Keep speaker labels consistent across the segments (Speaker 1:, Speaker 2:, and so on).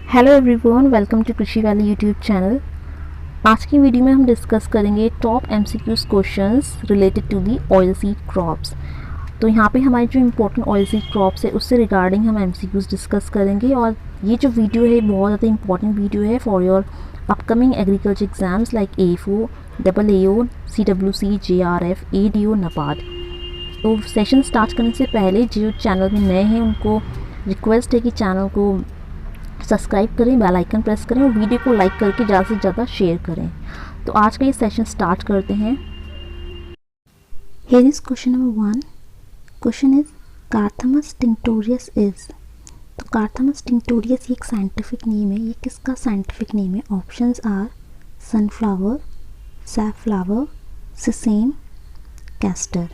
Speaker 1: Hello everyone, welcome to Krishi valley YouTube channel. आज की video में हम डिस्कस करेंगे top MCQs questions related to the oil seed crops. तो यहाँ पे हमारी जो इम्पोर्टेंट ऑयल सीड क्रॉप्स है उससे रिगार्डिंग हम एमसीक्यूज डिस्कस करेंगे। और ये जो वीडियो है बहुत ज़्यादा इंपॉर्टेंट वीडियो है for your upcoming agriculture exams like AFO, AAO, CWC, JRF, ADO, NABARD। तो सेशन स्टार्ट करने से पहले जो चैनल में नए हैं उनको रिक्वेस्ट है कि चैनल को सब्सक्राइब करें, बेल आइकन प्रेस करें और वीडियो को लाइक करके ज़्यादा से ज़्यादा शेयर करें। तो आज का ये सेशन स्टार्ट करते हैं। Here is question number 1। Question is Carthamus tinctorius is. तो कार्थमस टिंक्टोरियस ये एक साइंटिफिक नेम है। ये किसका साइंटिफिक नेम है? Options are sunflower, safflower, sesame, castor.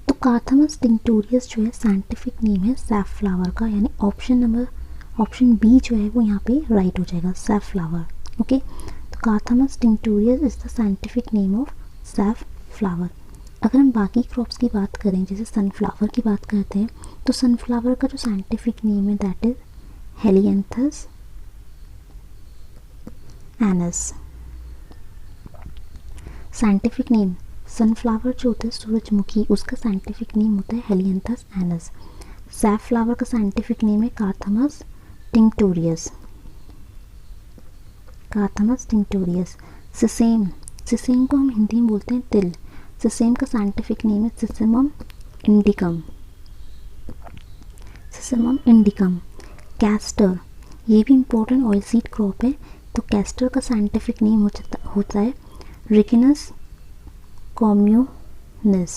Speaker 1: तो कार्थमस टिंक्टोरियस जो है साइंटिफिक नेम है सैफफ्लावर का, यानी ऑप्शन बी जो है वो यहाँ पे राइट हो जाएगा, सैफफ्लावर। ओके, तो Carthamus tinctorius is the scientific name of safflower. अगर हम बाकी क्रॉप्स की बात करें, जैसे सनफ्लावर की बात करते हैं, तो सनफ्लावर का जो साइंटिफिक नेम है that is Helianthus anus. Scientific name sunflower जो होता है सूरजमुखी, उसका साइंटिफिक नेम होता है हेलियंथस एनस। सैफफ्लावर का साइंटिफिक नेम है कार्थमस टिंक्टोरियस, कार्थमस टिंक्टोरियस। सिसेम, सिसेम को हम हिंदी में बोलते हैं तिल। सिसेम का साइंटिफिक नेम है सिसेमम इंडिकम, सिसेमम इंडिकम। कैस्टर, ये भी इम्पोर्टेंट ऑयल सीड क्रॉप है। तो कैस्टर का साइंटिफिक नेम होता है Ricinus communis,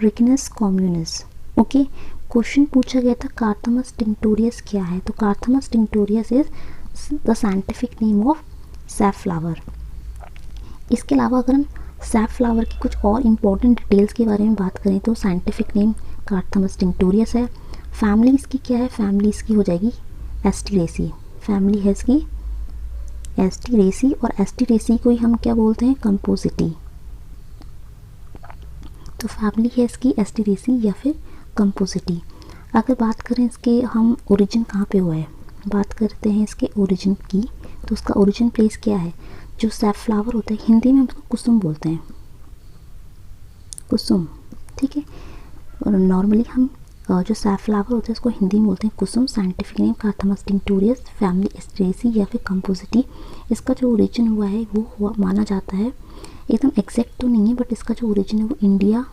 Speaker 1: Ricinus communis. Okay, question पूछा गया था कार्थमस टिंक्टोरियस क्या है, तो Carthamus tinctorius is the scientific name of safflower. इसके अलावा अगर हम सैफफ्लावर की कुछ और इम्पॉर्टेंट डिटेल्स के बारे में बात करें तो साइंटिफिक नेम कार्थमस टिंक्टोरियस है। फैमिली इसकी क्या है? फैमिली इसकी हो जाएगी एस्टीरेसी, फैमिली है इसकी एस्टीरेसी, और एस्टीरेसी को ही हम क्या बोलते हैं? कंपोजिटी। तो फैमिली है इसकी एस्टीरेसी या फिर कंपोजिटी। अगर बात करें इसके हम ओरिजिन कहाँ पे हुआ है, बात करते हैं इसके ओरिजिन की, तो उसका ओरिजिन प्लेस क्या है? जो सैफफ्लावर होता है हिंदी में हम उसको कुसुम बोलते हैं, कुसुम, ठीक है। और नॉर्मली हम जो सैफफ्लावर होता है उसको हिंदी में बोलते हैं कुसुम। साइंटिफिक नेम कार्थमस टिंक्टोरियस, फैमिली एस्टीरेसी या फिर कंपोजिटी। इसका जो ओरिजिन हुआ है वो हुआ माना जाता है, एकदम एग्जैक्ट तो नहीं है बट इसका जो ओरिजिन है वो इंडिया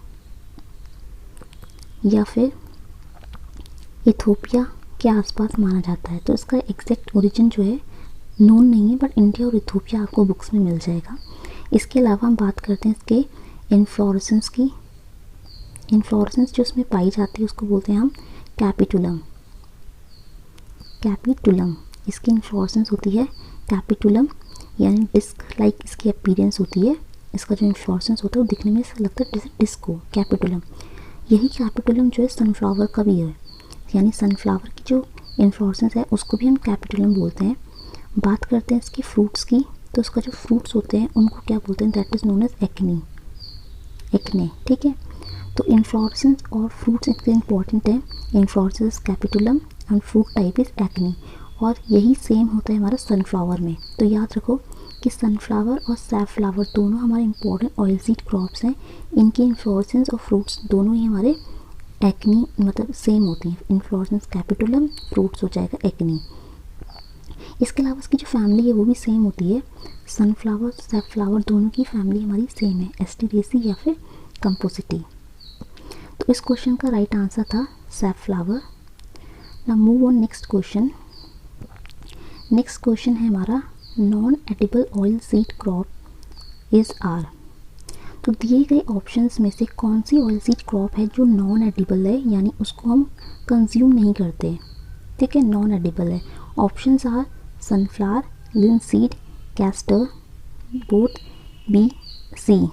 Speaker 1: या फिर इथोपिया के आसपास माना जाता है। तो इसका एग्जैक्ट ओरिजिन जो है नोन नहीं है, बट इंडिया और इथोपिया आपको बुक्स में मिल जाएगा। इसके अलावा हम बात करते हैं इसके इन्फ्लोरेसेंस की। इन्फ्लोरेसेंस जो इसमें पाई जाती है उसको बोलते हैं हम कैपिटुलम, कैपिटुलम। इसकी इन्फ्लोरेसेंस होती है कैपिटुलम, यानी डिस्क लाइक इसकी अपीयरेंस होती है। इसका जो इन्फ्लोरेसेंस होता है वो दिखने में ऐसा लगता है जैसे डिस्क हो, कैपिटुलम। यही कैपिटुलम जो है सनफ्लावर का भी है, यानी सनफ्लावर की जो इन्फ्लोरेसेंस है उसको भी हम कैपिटुलम बोलते हैं। बात करते हैं इसकी फ्रूट्स की, तो इसका जो फ्रूट्स होते हैं उनको क्या बोलते हैं? That is known as achene, achene, ठीक है। तो इन्फ्लोरेसेंस और फ्रूट्स इसके इंपॉर्टेंट है। Inflorescence capitulum and fruit type is achene, और यही सेम होता है हमारा सनफ्लावर में। तो याद रखो कि सनफ्लावर और सैफफ्लावर दोनों हमारे इंपॉर्टेंट ऑयल सीड क्रॉप्स हैं। इनकी इन्फ्लोरेसेंस और फ्रूट्स दोनों ही हमारे एक्नी मतलब सेम होती हैं। इन्फ्लोरेसेंस कैपिटुलम, फ्रूट्स हो जाएगा एक्नी। इसके अलावा इसकी जो फैमिली है वो भी सेम होती है। सनफ्लावर सैफफ्लावर दोनों की फैमिली हमारी सेम है, एस्टीरेसी या फिर कंपोजिटी। तो इस क्वेश्चन का राइट आंसर था safflower. Now move on next question. Next question है हमारा non edible oil seed crop is are. तो दिए गए ऑप्शंस में से कौन सी ऑयल सीड क्रॉप है जो नॉन एडिबल है, यानी उसको हम कंज्यूम नहीं करते, ठीक है, नॉन एडिबल है। Options are sunflower, linseed, castor, both B, C.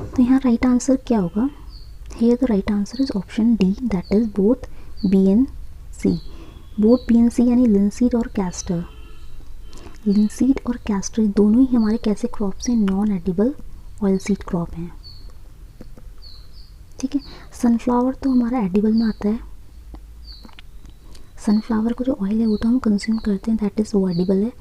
Speaker 1: तो यहाँ राइट आंसर क्या होगा? Here the right answer is option D, that is both B and C. Both B and C यानी लिनसीड और कैस्टर। लिनसीड और castor दोनों ही हमारे कैसे क्रॉप्स हैं? Non edible oil seed crop हैं। ठीक है। सनफ्लावर तो हमारा एडिबल में आता है, सनफ्लावर का जो ऑयल है वो तो हम कंज्यूम करते हैं, दैट इज़ वो एडिबल है।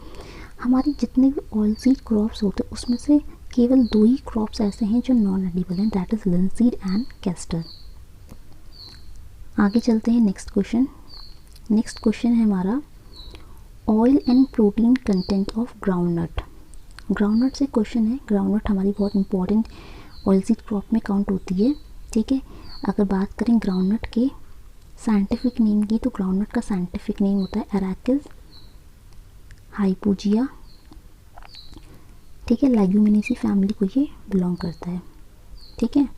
Speaker 1: हमारी जितने भी ऑयल सीड क्रॉप्स होते हैं उसमें से केवल 2 ही क्रॉप्स ऐसे हैं जो नॉन एडिबल हैं, that is linseed and castor. आगे चलते हैं नेक्स्ट क्वेश्चन। नेक्स्ट क्वेश्चन है हमारा oil and protein content of groundnut. Groundnut से क्वेश्चन है, ग्राउंडनट हमारी बहुत इंपॉर्टेंट ऑयल सीड क्रॉप में काउंट होती है, ठीक है। अगर बात करें ग्राउंडनट के साइंटिफिक नेम की, तो ग्राउंडनट का साइंटिफिक नेम होता है अरैकिस हाइपोजिया, ठीक है। लेग्यूमिनेसी फैमिली को ये बिलोंग करता है, ठीक है।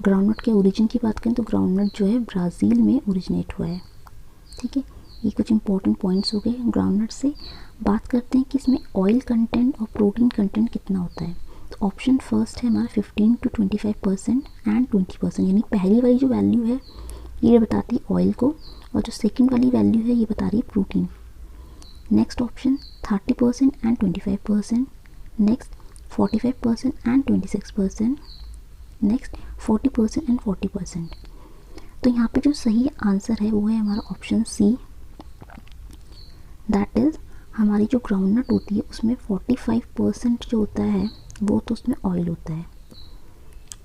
Speaker 1: ग्राउंडनट के ओरिजिन की बात करें तो ग्राउंडनट जो है ब्राज़ील में ओरिजिनेट हुआ है, ठीक है। ये कुछ इंपॉर्टेंट पॉइंट्स हो गए ग्राउंडनट से। बात करते हैं कि इसमें ऑयल कंटेंट और प्रोटीन कंटेंट कितना होता है। तो ऑप्शन फर्स्ट है हमारा 15 to 25% एंड 20%, यानी पहली वाली जो वैल्यू है ये बताती है ऑयल को, और जो सेकंड वाली वैल्यू है ये बता रही है protein. Next option 30% and 25%, next 45% and 26%, next 40% and 40%। तो यहाँ पे जो सही आंसर है वो है हमारा ऑप्शन सी, दैट इज़ हमारी जो ग्राउंडनट होती है उसमें 45% जो होता है वो तो उसमें ऑयल होता है,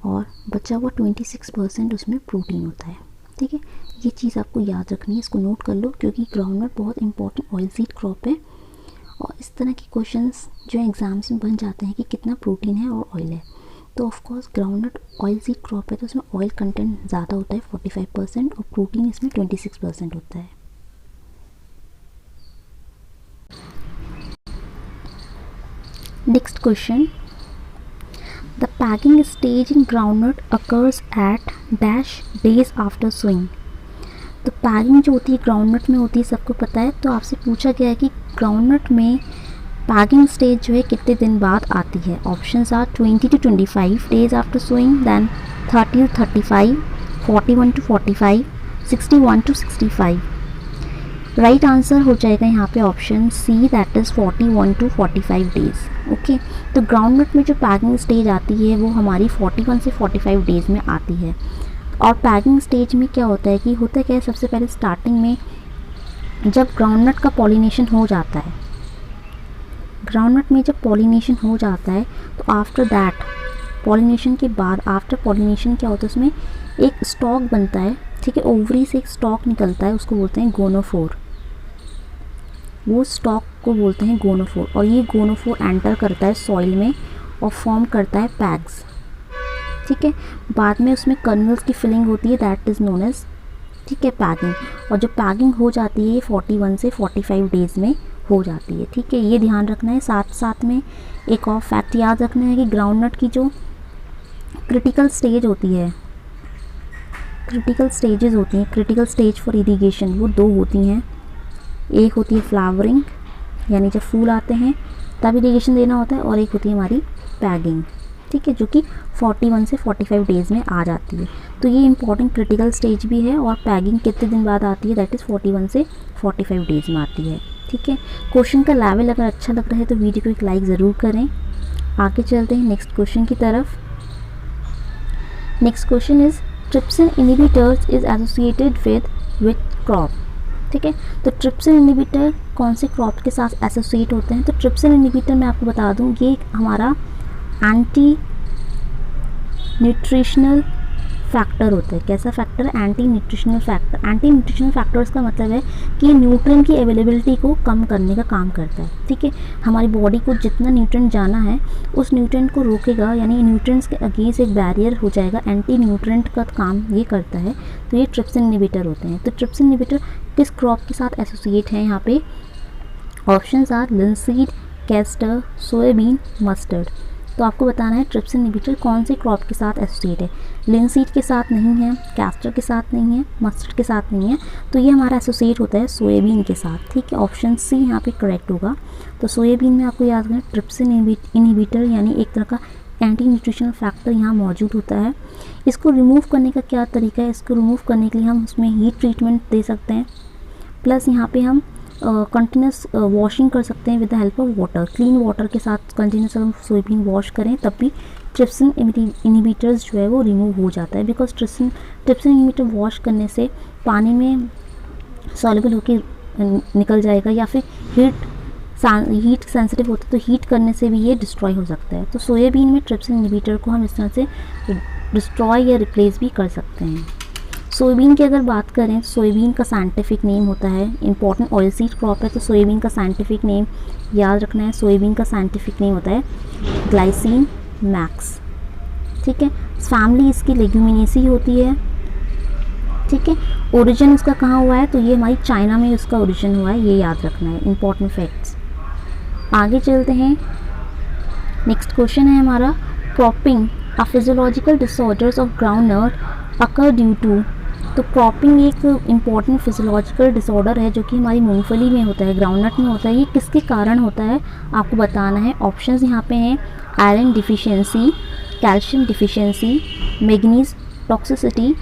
Speaker 1: और बचा हुआ 26% उसमें प्रोटीन होता है, ठीक है। ये चीज़ आपको याद रखनी है, इसको नोट कर लो, क्योंकि ग्राउंडनट बहुत इंपॉर्टेंट ऑयल सीड क्रॉप है, और इस तरह के क्वेश्चंस जो एग्ज़ाम्स में बन जाते हैं कि कितना प्रोटीन है और ऑयल है। तो of course groundnut oil seed crop है तो उसमें ऑयल कंटेंट ज़्यादा होता है 45%, और प्रोटीन इसमें 26% होता है। Next question, the packing stage in groundnut occurs at dash days after sowing. तो पैकिंग जो होती है ग्राउंडनट में होती है, सबको पता है। तो आपसे पूछा गया है कि ग्राउंडनट में पैकिंग स्टेज जो है कितने दिन बाद आती है। Options are 20 to 25 days after sowing, then 30 to 35, 41 to 45, 61 to 65। Right answer हो जाएगा यहाँ पे option C, that is 41 to 45 days. Okay, तो ग्राउंडनट में जो पैकिंग स्टेज आती है वो हमारी 41 से 45 डेज में आती है। और पैकिंग स्टेज में क्या होता है कि होता क्या है, सबसे पहले स्टार्टिंग में जब ग्राउंडनट का पॉलिनेशन हो जाता है, ग्राउंडनट में जब पॉलिनेशन हो जाता है तो आफ्टर दैट पॉलिनेशन के बाद, आफ्टर पॉलिनेशन क्या होता है उसमें एक स्टॉक बनता है, ठीक है। ओवरी से एक स्टॉक निकलता है, उसको बोलते हैं गोनोफोर, वो स्टॉक को बोलते हैं गोनोफोर। और ये गोनोफोर एंटर करता है सॉइल में और फॉर्म करता है पैग्स, ठीक है। बाद में उसमें कर्नल्स की फिलिंग होती है, दैट इज़ नोन एज, ठीक है, पैगिंग। और जो पैगिंग हो जाती है 41 से 45 डेज़ में हो जाती है, ठीक है। ये ध्यान रखना है। साथ साथ में एक और फैक्ट याद रखना है कि ग्राउंडनट की जो क्रिटिकल स्टेज होती है, क्रिटिकल स्टेजेस होती हैं, क्रिटिकल स्टेज फॉर इरिगेशन, वो 2 होती हैं। एक होती है फ्लावरिंग, यानी जब फूल आते हैं तब इरिगेशन देना होता है, और एक होती है हमारी पैगिंग, ठीक है, जो कि 41 से 45 डेज़ में आ जाती है। तो ये इंपॉर्टेंट क्रिटिकल स्टेज भी है। और पैगिंग कितने दिन बाद आती है, दैट इज़ 41 से 45 डेज़ में आती है, ठीक है। क्वेश्चन का लेवल अगर अच्छा लग रहा है तो वीडियो को एक लाइक ज़रूर करें। आगे चलते हैं नेक्स्ट क्वेश्चन की तरफ। Next question is trypsin inhibitors is associated with crop, ठीक है। तो ट्रिप्सिन इनहिबिटर कौन से क्रॉप के साथ एसोसिएट होते हैं। तो ट्रिप्सिन इनहिबिटर मैं आपको बता दूं, ये हमारा एंटी न्यूट्रिशनल फैक्टर होता है। कैसा factor? Anti nutritional factor. Anti nutritional factors का मतलब है कि न्यूट्रिएंट की अवेलेबिलिटी को कम करने का काम करता है, ठीक है। हमारी बॉडी को जितना न्यूट्रिएंट जाना है उस न्यूट्रिएंट को रोकेगा, यानी न्यूट्रिएंट्स के अगेंस्ट एक बैरियर हो जाएगा। एंटी न्यूट्रिएंट का काम ये करता है। तो ये ट्रिप्सिन इनहिबिटर होते हैं। तो ट्रिप्सिन इनहिबिटर किस क्रॉप के साथ एसोसिएट है यहाँ पे? Options are linseed, castor, soybean, mustard. तो आपको बताना है ट्रिप्सिन इनहिबिटर कौन से क्रॉप के साथ एसोसिएट है। लिंसीड के साथ नहीं है, कैस्टर के साथ नहीं है, मस्टर्ड के साथ नहीं है, तो ये हमारा एसोसिएट होता है सोयाबीन के साथ, ठीक है। ऑप्शन सी यहाँ पे करेक्ट होगा। तो सोयाबीन में आपको याद रखना ट्रिप्सिन इनहिबिटर यानी एक तरह का एंटी न्यूट्रिशनल फैक्टर यहाँ मौजूद होता है। इसको रिमूव करने का क्या तरीका है? इसको रिमूव करने के लिए हम उसमें हीट ट्रीटमेंट दे सकते हैं, प्लस यहाँ पे हम कंटिन्यूस वॉशिंग कर सकते हैं with the help of water. Clean water के साथ कंटिन्यूस हम सोयाबीन वॉश करें तब भी ट्रिप्सिन इनहिबिटर्स जो है वो रिमूव हो जाता है, बिकॉज ट्रिप्सिन इनहिबिटर वॉश करने से पानी में सॉल्युबल होकर निकल जाएगा, या फिर हीट सेंसिटिव होता है तो हीट करने से भी ये डिस्ट्रॉय हो सकता है। तो सोयाबीन में ट्रिप्सिन इनहिबिटर को हम इस तरह से डिस्ट्रॉय या रिप्लेस भी कर सकते हैं। सोयाबीन की अगर बात करें तो सोयाबीन का साइंटिफिक नेम होता है, इंपॉर्टेंट ऑयल सीड क्रॉप है तो सोयाबीन का साइंटिफिक नेम याद रखना है, सोयाबीन का साइंटिफिक नेम होता है ग्लाइसिन मैक्स। ठीक है, फैमिली इसकी लेग्यूमिनेसी होती है। ठीक है, ओरिजिन उसका कहाँ हुआ है, तो ये हमारी चाइना में उसका ओरिजिन हुआ है, ये याद रखना है, इंपॉर्टेंट फैक्ट्स। आगे चलते हैं, नेक्स्ट क्वेश्चन है हमारा, cropping a physiological disorders of groundnut occur due to. तो क्रॉपिंग एक इम्पॉर्टेंट फिजियोलॉजिकल डिसऑर्डर है जो कि हमारी मूंगफली में होता है, ग्राउंडनट में होता है। ये किसके कारण होता है आपको बताना है। ऑप्शंस यहाँ पे हैं, iron deficiency, calcium deficiency, manganese toxicity,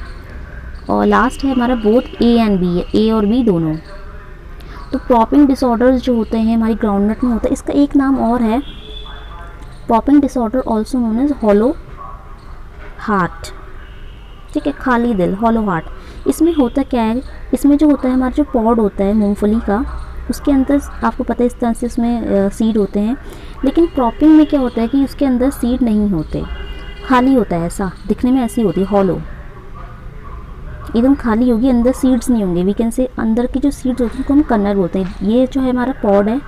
Speaker 1: और लास्ट है हमारा बोथ ए एंड बी है, ए और बी दोनों। तो क्रॉपिंग डिसऑर्डर्स जो होते हैं हमारी ग्राउंडनट में होता है, इसका एक नाम और है, cropping disorder also known as hollow heart. ठीक है, खाली दिल, हॉलो हार्ट। इसमें होता क्या है, इसमें जो होता है हमारा जो पॉड होता है मूंगफली का, उसके अंदर आपको पता है इस तरह से उसमें सीड होते हैं, लेकिन क्रॉपिंग में क्या होता है कि उसके अंदर सीड नहीं होते, खाली होता है, ऐसा दिखने में ऐसी होती है, हॉलो एकदम खाली होगी, अंदर सीड्स नहीं होंगे। वी कैन से अंदर की जो सीड्स होती हैं उनको हम कर्नल बोलते हैं। ये जो है हमारा पॉड है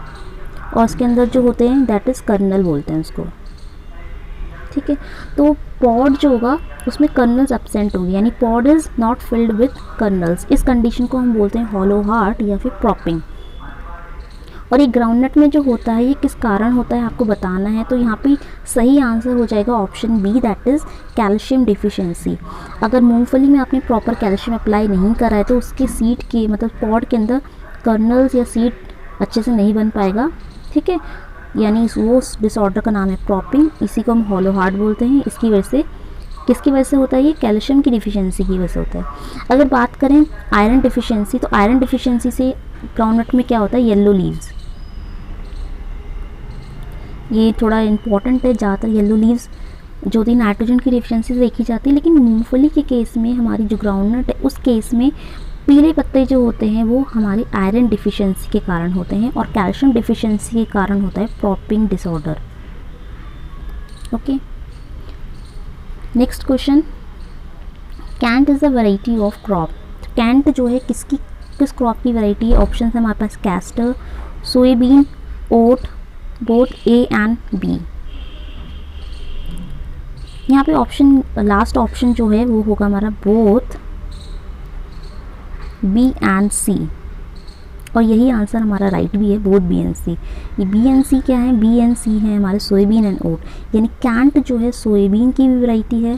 Speaker 1: और उसके अंदर जो होते हैं दैट इज़ कर्नल बोलते हैं उसको। ठीक है, तो पॉड जो होगा उसमें कर्नल्स एब्सेंट होंगे, यानी pod is not filled with colonel's. इस कंडीशन को हम बोलते हैं हॉलो हार्ट या फिर क्रॉपिंग। और ये ग्राउंडनट में जो होता है ये किस कारण होता है आपको बताना है। तो यहाँ पे सही आंसर हो जाएगा option B, that is calcium deficiency. अगर मूंगफली में आपने प्रॉपर कैल्शियम अप्लाई नहीं करा है तो उसके सीड के मतलब पॉड के अंदर कर्नल्स या सीड अच्छे से नहीं बन पाएगा। ठीक है, यानी वो डिसऑर्डर का नाम है क्रॉपिंग, इसी को हम हॉलो हार्ट बोलते हैं। इसकी वजह से किसकी वजह से होता है, ये कैल्शियम की डिफिशिएंसी की वजह से होता है। अगर बात करें आयरन डिफिशिएंसी, तो आयरन डिफिशिएंसी से ग्राउंडनट में क्या होता है, येलो लीव्स। ये थोड़ा इंपॉर्टेंट है, ज़्यादातर येलो लीव्स जो थी नाइट्रोजन की डिफिशिएंसी से देखी जाती है, लेकिन मूंगफली के केस में हमारी जो ग्राउंडनट है उस केस में पीले पत्ते जो होते हैं वो हमारी आयरन डिफिशिएंसी के कारण होते हैं, और कैल्शियम डिफिशिएंसी के कारण होता है cropping disorder. Okay, next question, Kent is a variety of crop. Kent जो है किस क्रॉप की वैरायटी है। ऑप्शन है हमारे पास castor, soybean, oat, both A and B. यहाँ पे ऑप्शन लास्ट ऑप्शन जो है वो होगा हमारा बोथ बी एंड सी, और यही आंसर हमारा राइट भी है, बोथ बी एंड सी। ये बी एंड सी क्या है, बी एंड सी है हमारे सोयाबीन एंड ओट, यानी कैंट जो है सोयाबीन की भी वैरायटी है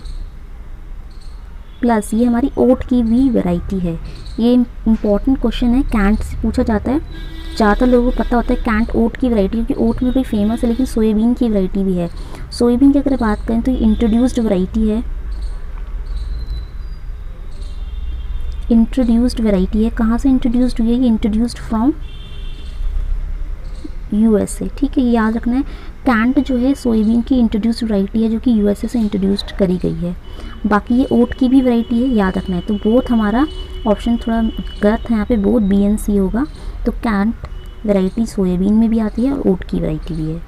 Speaker 1: प्लस ये हमारी ओट की भी वैरायटी है। ये इंपॉर्टेंट क्वेश्चन है, कैंट से पूछा जाता है, ज़्यादातर लोगों को पता होता है कैंट ओट की वैरायटी, क्योंकि ओट में भी फेमस है, लेकिन सोयाबीन की वैरायटी भी है। सोयाबीन की अगर बात करें तो ये इंट्रोड्यूस्ड वैरायटी है, इंट्रोड्यूस्ड वैरायटी है। कहाँ से इंट्रोड्यूस्ड हुई है, ये इंट्रोड्यूस्ड फ्रॉम यूएसए। ठीक है, ये याद रखना है, कैंट जो है सोयाबीन की इंट्रोड्यूस्ड वैरायटी है जो कि यूएसए से इंट्रोड्यूस्ड करी गई है। बाकी ये ओट की भी वैरायटी है, याद रखना है। तो बोथ हमारा ऑप्शन थोड़ा गलत है, यहाँ पे बोथ बी एंड सी होगा। तो कैंट वैरायटी सोयाबीन में भी आती है और ओट की वैरायटी भी है।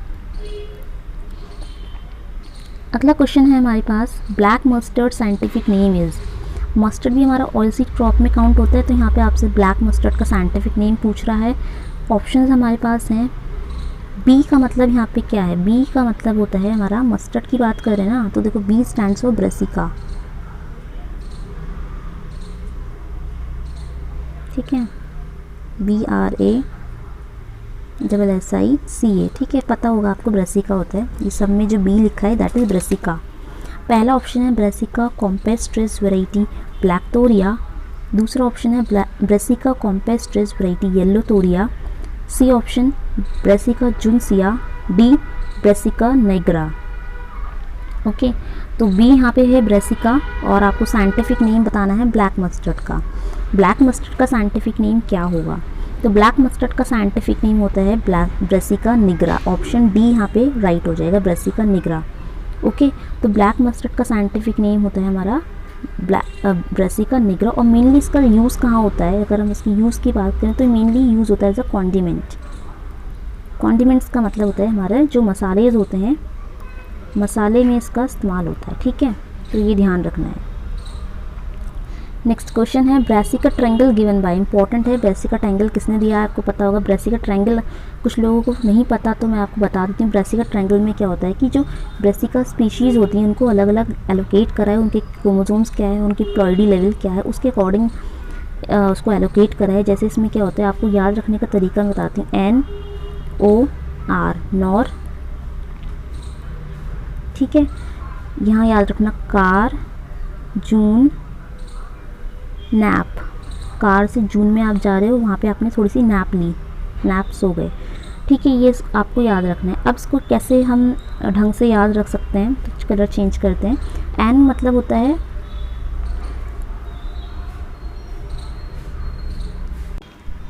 Speaker 1: अगला क्वेश्चन है हमारे पास, black mustard scientific name is. Mustard भी हमारा ऑयल सीड क्रॉप में काउंट होता है, तो यहाँ पे आपसे ब्लैक मस्टर्ड का साइंटिफिक नेम पूछ रहा है। ऑप्शंस हमारे पास हैं, बी का मतलब यहाँ पे क्या है, बी का मतलब होता है हमारा मस्टर्ड की बात करें ना तो देखो बी स्टैंड्स फॉर ब्रेसिका। ठीक है, BRASSICA। ठीक है, पता होगा आपको ब्रेसिका होता है, ये सब में जो बी लिखा है दैट इज़ ब्रेसिका। पहला ऑप्शन है Brassica campestris variety black toria, दूसरा ऑप्शन है Brassica campestris variety yellow toria, C option Brassica juncea, D Brassica nigra. Okay, तो बी यहाँ पे है ब्रेसिका, और आपको साइंटिफिक नेम बताना है ब्लैक मस्टर्ड का। ब्लैक मस्टर्ड का साइंटिफिक नेम क्या होगा, तो ब्लैक मस्टर्ड का साइंटिफिक नेम होता है ब्रेसिका निग्रा। ऑप्शन डी यहाँ पे राइट हो जाएगा, ब्रेसिका निग्रा। ओके, तो ब्लैक मस्टर्ड का साइंटिफिक नेम होता है हमारा ब्रासिका निग्रा। और मेनली इसका यूज़ कहाँ होता है, अगर हम इसकी यूज़ की बात करें तो मेनली यूज़ होता है एज अ कॉन्डिमेंट। कॉन्डिमेंट्स का मतलब होता है हमारे जो मसालेज होते हैं, मसाले में इसका इस्तेमाल होता है, ठीक है, तो ये ध्यान रखना है। नेक्स्ट क्वेश्चन है brassica triangle given by, important है। ब्रासिका ट्रायंगल किसने दिया है, आपको पता होगा। ब्रासिका ट्रायंगल कुछ लोगों को नहीं पता, तो मैं आपको बता देती हूँ। ब्रासिका ट्रायंगल में क्या होता है कि जो ब्रासिका स्पीशीज़ होती हैं उनको अलग अलग एलोकेट करा है, उनके क्रोमोसोम्स क्या है, उनकी प्लॉइडी लेवल क्या है, उसके अकॉर्डिंग उसको एलोकेट करा है। जैसे इसमें क्या होता है, आपको याद रखने का तरीका मैं बताती हूँ। NOR नॉर, ठीक है। यहाँ याद रखना कार जून नैप, कार से जून में आप जा रहे हो, वहाँ पे आपने थोड़ी सी नैप ली, नैप सो गए, ठीक है, ये आपको याद रखना है। अब इसको कैसे हम ढंग से याद रख सकते हैं, तो कलर चेंज करते हैं। एन मतलब होता है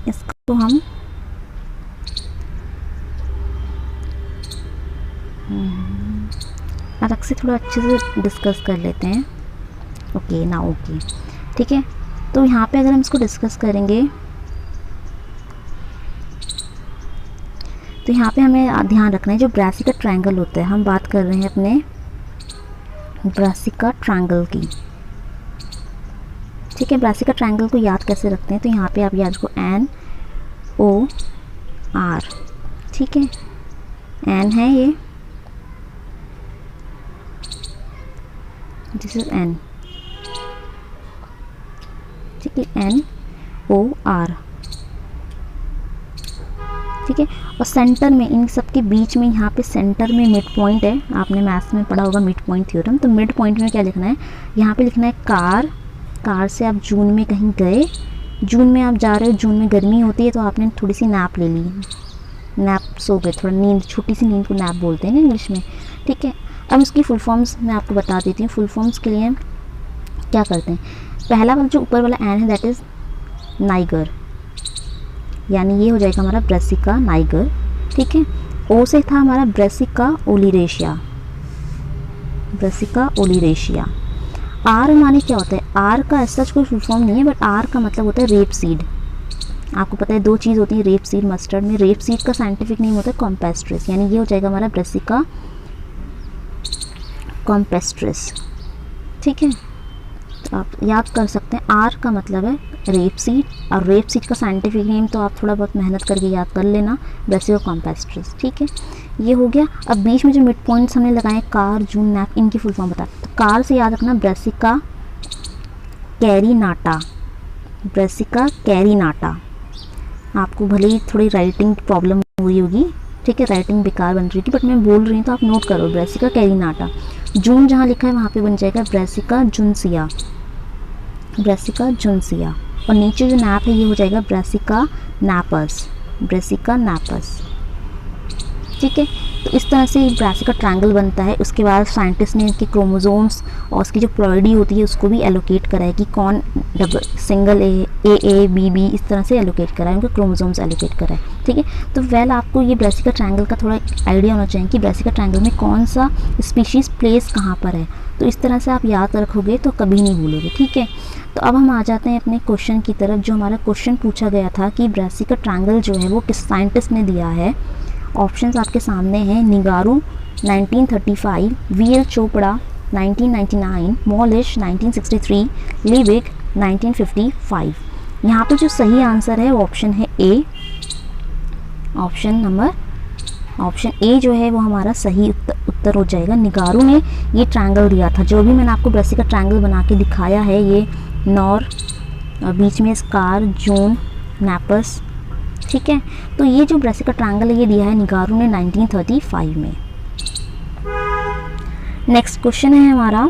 Speaker 1: इसको हम अलग से थोड़ा अच्छे से डिस्कस कर लेते हैं। ओके ना, ओके, ठीक है। तो यहाँ पे अगर हम इसको डिस्कस करेंगे तो यहाँ पे हमें ध्यान रखना है जो ब्रासिका ट्रायंगल होता है, हम बात कर रहे हैं अपने ब्रासिका ट्रायंगल की, ठीक है। ब्रासिका ट्रायंगल को याद कैसे रखते हैं, तो यहाँ पे आप याद रखो NOR, ठीक है, N है ये, दिस इज N, ठीक है, NOR, ठीक है। और सेंटर में, इन सब के बीच में यहाँ पे सेंटर में मिड पॉइंट है, आपने मैथ्स में पढ़ा होगा मिड पॉइंट थ्योरम। तो मिड पॉइंट में क्या लिखना है, यहाँ पे लिखना है कार, कार से आप जून में कहीं गए, जून में आप जा रहे हो, जून में गर्मी होती है तो आपने थोड़ी सी नैप ले ली, नैप सो गए, थोड़ा नींद, छोटी सी नींद को नैप बोलते हैं ना इंग्लिश में, ठीक है। अब इसकी फुल फॉर्म्स मैं आपको बता देती हूँ। फुल फॉर्म्स के लिए क्या करते हैं, पहला वाला जो ऊपर वाला एन है दैट इज़ नाइगर, यानी ये हो जाएगा हमारा ब्रासिका नाइगर, ठीक है। ओ से था हमारा Brassica oleracea, Brassica oleracea. R माने क्या होता है, आर का ऐसा कोई फुल फॉर्म नहीं है, बट आर का मतलब होता है रेप सीड। आपको पता है दो चीज़ होती है रेप सीड, मस्टर्ड में। रेप सीड का साइंटिफिक नेम होता है कॉम्पेस्ट्रिस, यानी ये हो जाएगा हमारा ब्रासिका कॉम्पेस्ट्रिस, ठीक है। तो आप याद कर सकते हैं आर का मतलब है रेप सीड, और रेप सीड का साइंटिफिक नेम तो आप थोड़ा बहुत मेहनत करके याद कर लेना, ब्रासिका कॉम्पेस्ट्रिस, ठीक है। ये हो गया। अब बीच में जो मिड पॉइंट्स हमने लगाए कार जून नैप, इनकी फुल फॉर्म बता। तो कार से याद रखना ब्रासिका कैरिनाटा, ब्रासिका कैरिनाटा। आपको भले ही थोड़ी राइटिंग प्रॉब्लम हो रही होगी, ठीक है, राइटिंग बेकार बन रही थी, बट मैं बोल रही हूँ तो आप नोट करो, ब्रासिका कैरिनाटा। जून जहाँ लिखा है वहाँ पे बन जाएगा ब्रासिका जुनसिया, ब्रासिका जुनसिया। और नीचे जो नैप है ये हो जाएगा ब्रासिका नैपस, ब्रासिका नैपस, ठीक है। तो इस तरह से ब्रासिका ट्रायंगल बनता है। उसके बाद साइंटिस्ट ने इनके क्रोमोसोम्स और उसकी जो प्लॉइडी होती है उसको भी एलोकेट करा है कि कौन double single A B B इस तरह से एलोकेट करा है, उनके क्रोमोसोम्स एलोकेट करा है, ठीक है। तो वेल आपको ये ब्रासिका ट्रायंगल का थोड़ा आइडिया होना चाहिए कि ब्रासिका ट्रायंगल में कौन सा स्पीशीज़ प्लेस कहाँ पर है। तो इस तरह से आप याद रखोगे तो कभी नहीं भूलोगे, ठीक है। तो अब हम आ जाते हैं अपने क्वेश्चन की तरफ। जो हमारा क्वेश्चन पूछा गया था कि ब्रासिका ट्रायंगल जो है वो किस साइंटिस्ट ने दिया है। ऑप्शंस आपके सामने हैं, निगारू 1935, वीएल चोपड़ा 1999, मॉलिश 1963, लिविक 1955। यहाँ पे जो सही आंसर है वो ऑप्शन है ए, ऑप्शन ए जो है वो हमारा सही उत्तर हो जाएगा। निगारू ने ये ट्रायंगल दिया था, जो भी मैंने आपको ब्रासिका ट्रायंगल बना के दिखाया है, ये नॉर, बीच में स्कार, जून, नैपस, ठीक है। तो ये जो ब्रासिका ट्रायंगल है ये दिया है निगारू ने 1935 में। नेक्स्ट क्वेश्चन है हमारा,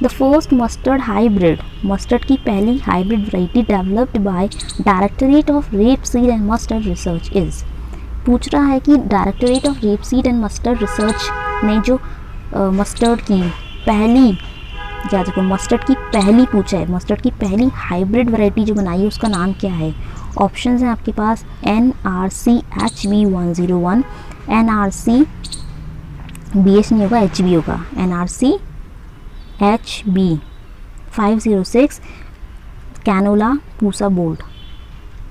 Speaker 1: the first mustard hybrid, mustard की पहली hybrid variety developed by directorate of rape seed and mustard research is. पूछ रहा है कि directorate of rape seed and mustard research ने जो मस्टर्ड की पहली, क्या देखो मस्टर्ड की पहली पूछा है, मस्टर्ड की पहली हाइब्रिड वैरायटी जो बनाई है उसका नाम क्या है। ऑप्शंस हैं आपके पास NRC HB101, NRC BH नहीं होगा, HB होगा, NRC HB 506 canola Pusa bold.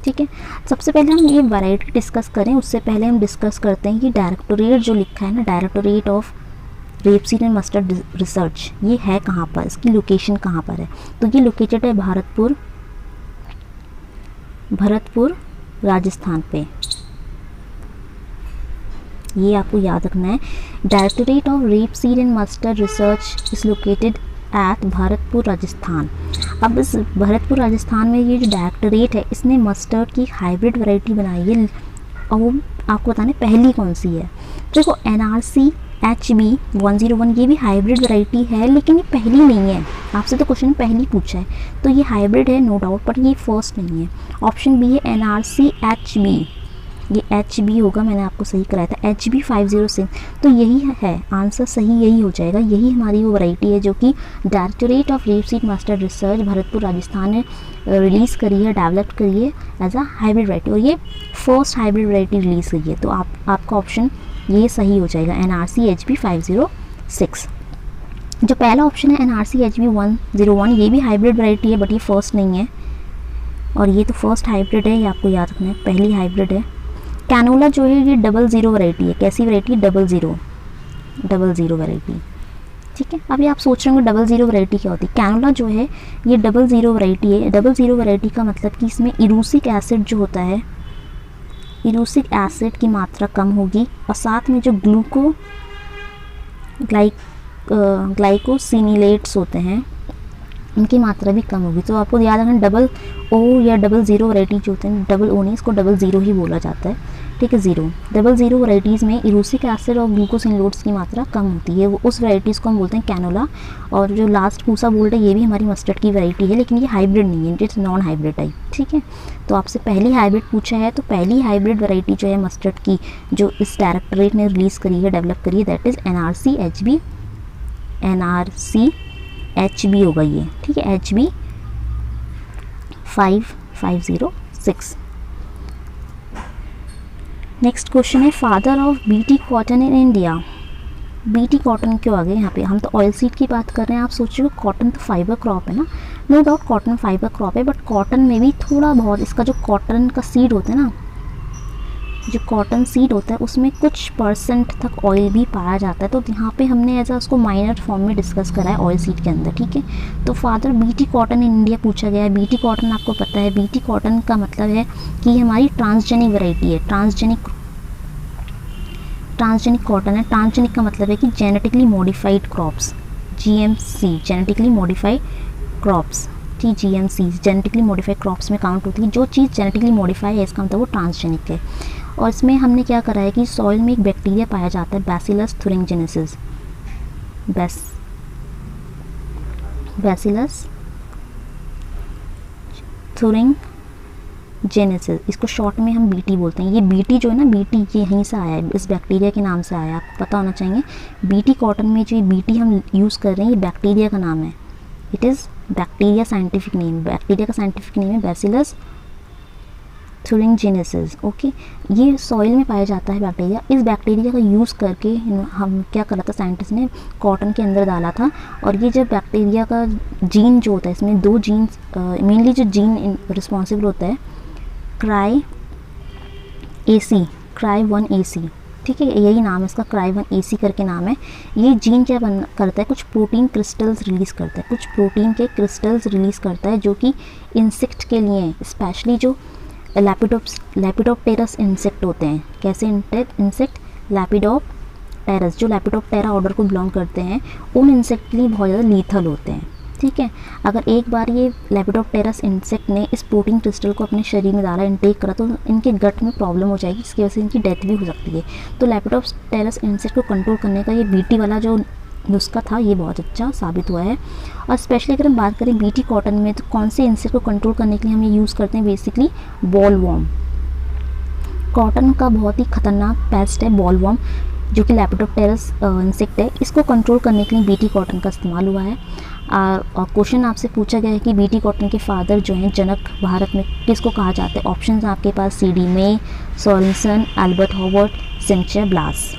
Speaker 1: ठीक है, सबसे पहले हम ये वैरायटी डिस्कस करें उससे पहले हम डिस्कस करते हैं कि डायरेक्टोरेट जो लिखा है ना, directorate of rapeseed and mustard research, ये है कहाँ पर, इसकी लोकेशन कहाँ पर है। तो ये लोकेटेड है भरतपुर राजस्थान पे। ये आपको याद रखना है, directorate of rapeseed and mustard research is located at Bharatpur Rajasthan. अब इस भरतपुर राजस्थान में ये जो डायरेक्टोरेट है इसने मस्टर्ड की हाइब्रिड वैरायटी बनाई है, और वो आपको बताना पहली कौन सी है। देखो NRC HB 101 ये भी हाइब्रिड वैरायटी है, लेकिन ये पहली नहीं है। आपसे तो क्वेश्चन पहली पूछा है, तो ये हाइब्रिड है नो डाउट, पर ये फर्स्ट नहीं है। ऑप्शन बी है NRC HB, ये HB होगा, मैंने आपको सही कराया था, HB 506। तो यही है आंसर, सही यही हो जाएगा। यही हमारी वो वैरायटी है जो कि directorate of rapeseed mustard research Bharatpur Rajasthan ने रिलीज़ करी है, डेवलप करी है एज अ हाइब्रिड वैरायटी, और ये फर्स्ट हाइब्रिड वैरायटी रिलीज़ करी है। तो आपका ऑप्शन ये सही हो जाएगा, NRC HB 506। जो पहला ऑप्शन है NRC HB 101, ये भी हाइब्रिड वैरायटी है, बट ये फर्स्ट नहीं है, और ये तो फर्स्ट हाइब्रिड है, ये आपको याद रखना है, पहली हाइब्रिड है। कैनोला जो है ये 00 वैरायटी है। कैसी वैरायटी? 00 वैरायटी। ठीक है, अभी आप सोच रहे होंगे 00 वैरायटी क्या होती है। कैनोला जो है ये 00 वैरायटी है। 00 वैरायटी का मतलब कि इसमें इरूसिक एसिड जो होता है, इरूसिक एसिड की मात्रा कम होगी, और साथ में जो ग्लाइकोसिनिलेट्स होते हैं उनकी मात्रा भी कम होगी। तो आपको याद रखना 00 या 00 वैरायटी जो होते हैं, 00 नहीं, इसको 00 ही बोला जाता है। ठीक है, 00 वैरायटीज़ में इरूसिक एसिड और ग्लूकोसिनोलेट्स की मात्रा कम होती है, वो उस वैरायटीज़ को हम बोलते हैं कैनोला। और जो लास्ट पूसा बोल्ट है ये भी हमारी मस्टर्ड की वैरायटी है, लेकिन ये हाइब्रिड नहीं है, इट्स नॉन हाइब्रिड टाइप। ठीक है, तो आपसे पहली हाइब्रिड पूछा है, तो पहली हाइब्रिड वैरायटी जो है मस्टर्ड की जो इस डायरेक्टोरेट ने रिलीज़ करी है, डेवलप करी है, दैट इज़ NRC HB होगा ये। ठीक है, HB 506। नेक्स्ट क्वेश्चन है father of BT cotton in India. BT cotton क्यों आ गए यहाँ पे? हम तो ऑयल सीड की बात कर रहे हैं। आप सोच रहे हो कॉटन तो फाइबर क्रॉप है ना, no doubt cotton fibre crop है, बट कॉटन में भी थोड़ा बहुत इसका जो कॉटन का सीड होता है ना, जो कॉटन सीड होता है उसमें कुछ परसेंट तक ऑयल भी पाया जाता है। तो यहाँ पे हमने ऐसा उसको माइनर फॉर्म में डिस्कस करा है ऑयल सीड के अंदर। ठीक है, तो father BT cotton in India पूछा गया है। BT कॉटन आपको पता है, BT कॉटन का मतलब है कि हमारी ट्रांसजेनिक वैरायटी है, ट्रांसजेनिक कॉटन है। ट्रांसजेनिक का मतलब है कि genetically modified crops, GMC genetically modified crops, GMC genetically modified crops में काउंट होती है। जो चीज़ जेनेटिकली मॉडिफाई है इसका मतलब वो ट्रांसजेनिक है। और इसमें हमने क्या करा है कि सॉइल में एक बैक्टीरिया पाया जाता है, बैसिलस थुरिंजेनेसिस, बैसिलस थुरिंजेनेसिस, इसको शॉर्ट में हम BT बोलते हैं। ये BT जो है ना, BT ये यहीं से आया है, इस बैक्टीरिया के नाम से आया है, आपको पता होना चाहिए। BT कॉटन में जो BT हम यूज़ कर रहे हैं ये बैक्टीरिया का नाम है, it is bacteria scientific name, bacteria का साइंटिफिक नेम है बैसिलस थुरिंजेनेसिस। ओके, ये सॉइल में पाया जाता है बैक्टीरिया। इस बैक्टीरिया का यूज़ करके हम क्या करा था, साइंटिस्ट ने कॉटन के अंदर डाला था, और ये जब बैक्टीरिया का जीन जो होता है, इसमें 2 जीन मेनली जो जीन रिस्पॉन्सिबल होता है, Cry1AC, ठीक है, यही नाम है इसका, Cry1AC करके नाम है। ये जीन क्या करता है, कुछ प्रोटीन क्रिस्टल्स रिलीज़ करता है, कुछ प्रोटीन के क्रिस्टल्स रिलीज़ करता है जो कि इंसेक्ट के लिए, स्पेशली जो लेपिडोप्टेरस इंसेक्ट होते हैं। कैसे इंसेक्ट? लेपिडोप्टेरस, जो लेपिडोप्टेरा ऑर्डर को बिलोंग करते हैं, उन इंसेक्ट के लिए बहुत ज़्यादा लीथल होते हैं। ठीक है, अगर एक बार ये लेपिडोप्टेरस इंसेक्ट ने इस प्रोटीन क्रिस्टल को अपने शरीर में डाला, इनटेक करा, तो इनके गट में प्रॉब्लम हो जाएगी, जिसकी वजह से इनकी डेथ भी हो सकती है। तो लेपिडोप्टेरस इंसेक्ट को कंट्रोल करने का ये BT वाला जो नुस्खा था ये बहुत अच्छा साबित हुआ है। और स्पेशली अगर हम बात करें BT कॉटन में, तो कौन से इंसेक्ट को कंट्रोल करने के लिए हम ये यूज़ करते हैं, बेसिकली बॉलवॉर्म। कॉटन का बहुत ही खतरनाक पेस्ट है बॉलवॉर्म, जो कि लेपिडोप्टेरस इंसेक्ट है। इसको कंट्रोल करने के लिए BT कॉटन का इस्तेमाल हुआ है। और क्वेश्चन आपसे पूछा गया है कि BT कॉटन के फादर जो हैं, जनक भारत में किसको कहा जाता है? ऑप्शंस आपके पास CD में, सोरेनसन, एल्बर्ट हॉवर्ड, सिंचर, ब्लास।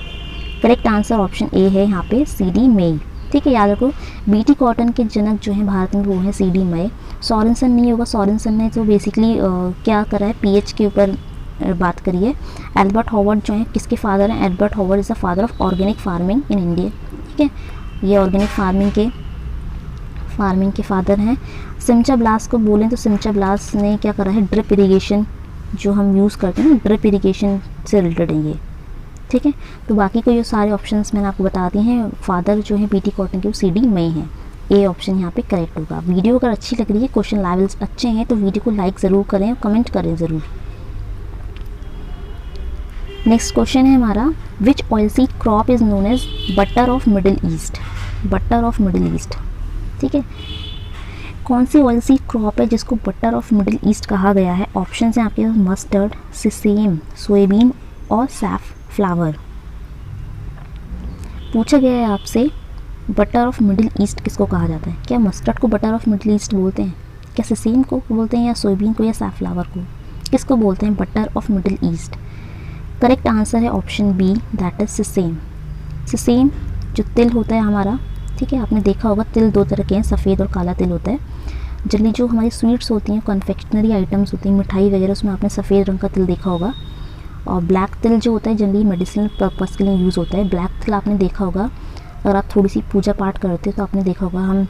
Speaker 1: करेक्ट आंसर ऑप्शन ए है यहाँ पे सी डी मई। ठीक है, याद रखो बीटी कॉटन के जनक जो हैं भारत में वो हैं सी डी मई। सोरेनसन नहीं होगा, सोरेनसन ने तो बेसिकली क्या करा है, पीएच के ऊपर बात करी है। एल्बर्ट हॉवर्ड जो है किसके फादर हैं, Albert Howard is the father of organic farming in India. ठीक है, ये ऑर्गेनिक फार्मिंग के फादर हैं। सिमचा ब्लास को बोलें तो सिमचा ब्लास ने क्या करा है, ड्रिप इरिगेशन जो हम यूज़ करते हैं ना, ड्रिप इरिगेशन से रिलेटेड है ये। ठीक है, तो बाकी को ये सारे ऑप्शंस मैंने आपको बता दिए हैं। फादर जो है बीटी कॉटन के वो सी डी मई हैं। ए ऑप्शन यहाँ पे करेक्ट होगा। वीडियो अगर अच्छी लग रही है, क्वेश्चन लेवल्स अच्छे हैं तो वीडियो को लाइक ज़रूर करें और कमेंट करें ज़रूर। नेक्स्ट क्वेश्चन है हमारा, which oil seed crop is known as butter of Middle East. Butter of Middle East, ठीक है, कौन सी ऑयल सीड क्रॉप है जिसको बटर ऑफ मिडिल ईस्ट कहा गया है। ऑप्शन है आपके पास मस्टर्ड, सिसेम, सोयाबीन और सैफफ्लावर। पूछा गया है आपसे बटर ऑफ मिडिल ईस्ट किसको कहा जाता है। क्या मस्टर्ड को बटर ऑफ मिडिल ईस्ट बोलते हैं, क्या सिसेम को बोलते हैं, या सोयाबीन को, या सैफफ्लावर को, किसको बोलते हैं butter of Middle East. Correct answer है option B, that is sesame. Sesame जो तिल होता है हमारा, ठीक है, आपने देखा होगा तिल दो तरह के हैं, सफ़ेद और काला तिल होता है। जनरली जो हमारी स्वीट्स होती हैं, कन्फेक्शनरी आइटम्स होती हैं, मिठाई वगैरह, उसमें आपने सफ़ेद रंग का तिल देखा होगा। और ब्लैक तिल जो होता है जनरली मेडिसिनल पर्पस के लिए यूज़ होता है। ब्लैक तिल आपने देखा होगा, अगर आप थोड़ी सी पूजा पाठ करते हो तो आपने देखा होगा, हम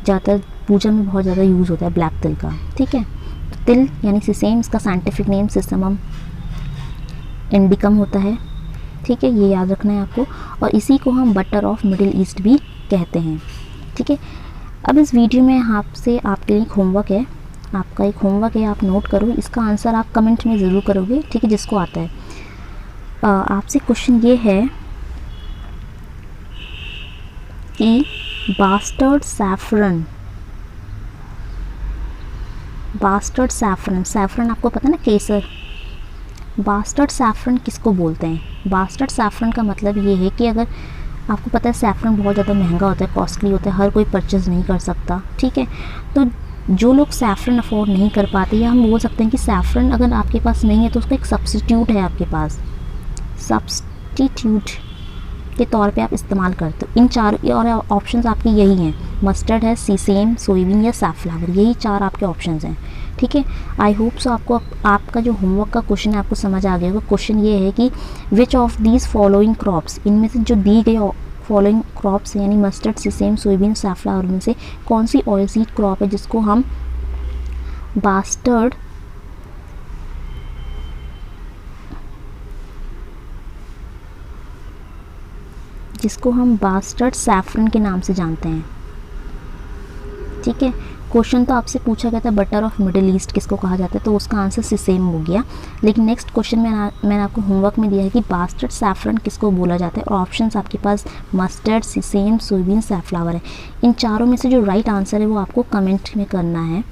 Speaker 1: ज़्यादातर पूजा में बहुत ज़्यादा यूज़ होता है ब्लैक तिल का। ठीक है, तो तिल यानी सिसेम, इसका साइंटिफिक नेम सिसमम इंडिकम होता है। ठीक है, ये याद रखना है आपको, और इसी को हम बटर ऑफ मिडिल ईस्ट भी कहते हैं। ठीक है, अब इस वीडियो में आपसे आपके लिए एक होमवर्क है, आपका एक होमवर्क है, आप नोट करो, इसका आंसर आप कमेंट में ज़रूर करोगे। ठीक है, जिसको आता है। आपसे क्वेश्चन ये है कि बास्टर्ड सैफरन, सैफरन आपको पता है ना, केसर। बास्टर्ड सैफरन किसको बोलते हैं। बास्टर्ड सैफरन का मतलब ये है कि अगर आपको पता है सैफरन बहुत ज़्यादा महंगा होता है, कॉस्टली होता है, हर कोई परचेज़ नहीं कर सकता। ठीक है, तो जो लोग सैफरन अफोर्ड नहीं कर पाते, या हम बोल सकते हैं कि सैफरन अगर आपके पास नहीं है तो उसका एक सब्स्टिट्यूट है आपके पास, सब्स्टिट्यूट के तौर पे आप इस्तेमाल करते हो। इन चार और ऑप्शंस आपके यही हैं, मस्टर्ड है, सीसेम, सोयाबीन या सैफफ्लावर, यही चार आपके ऑप्शंस हैं। ठीक है, आई होप सो आपको आपका जो होमवर्क का क्वेश्चन है आपको समझ आ गया होगा। क्वेश्चन ये है कि which of these following crops, इनमें से जो दी गई फॉलोइंग क्रॉप्स यानी मस्टर्ड, सीसेम, सोयाबीन, सैफफ्लावर में से कौन सी ऑयल सीड क्रॉप है जिसको हम बास्टर्ड सैफरन के नाम से जानते हैं। ठीक है, क्वेश्चन तो आपसे पूछा गया था बटर ऑफ मिडिल ईस्ट किसको कहा जाता है, तो उसका आंसर सिसेम हो गया। लेकिन नेक्स्ट क्वेश्चन में मैंने आपको होमवर्क में दिया है कि बास्टर्ड सैफरन किसको बोला जाता है, और ऑप्शंस आपके पास मस्टर्ड, सिसेम, सोयाबीन, सैफफ्लावर है। इन चारों में से जो राइट आंसर है वो आपको कमेंट में करना है।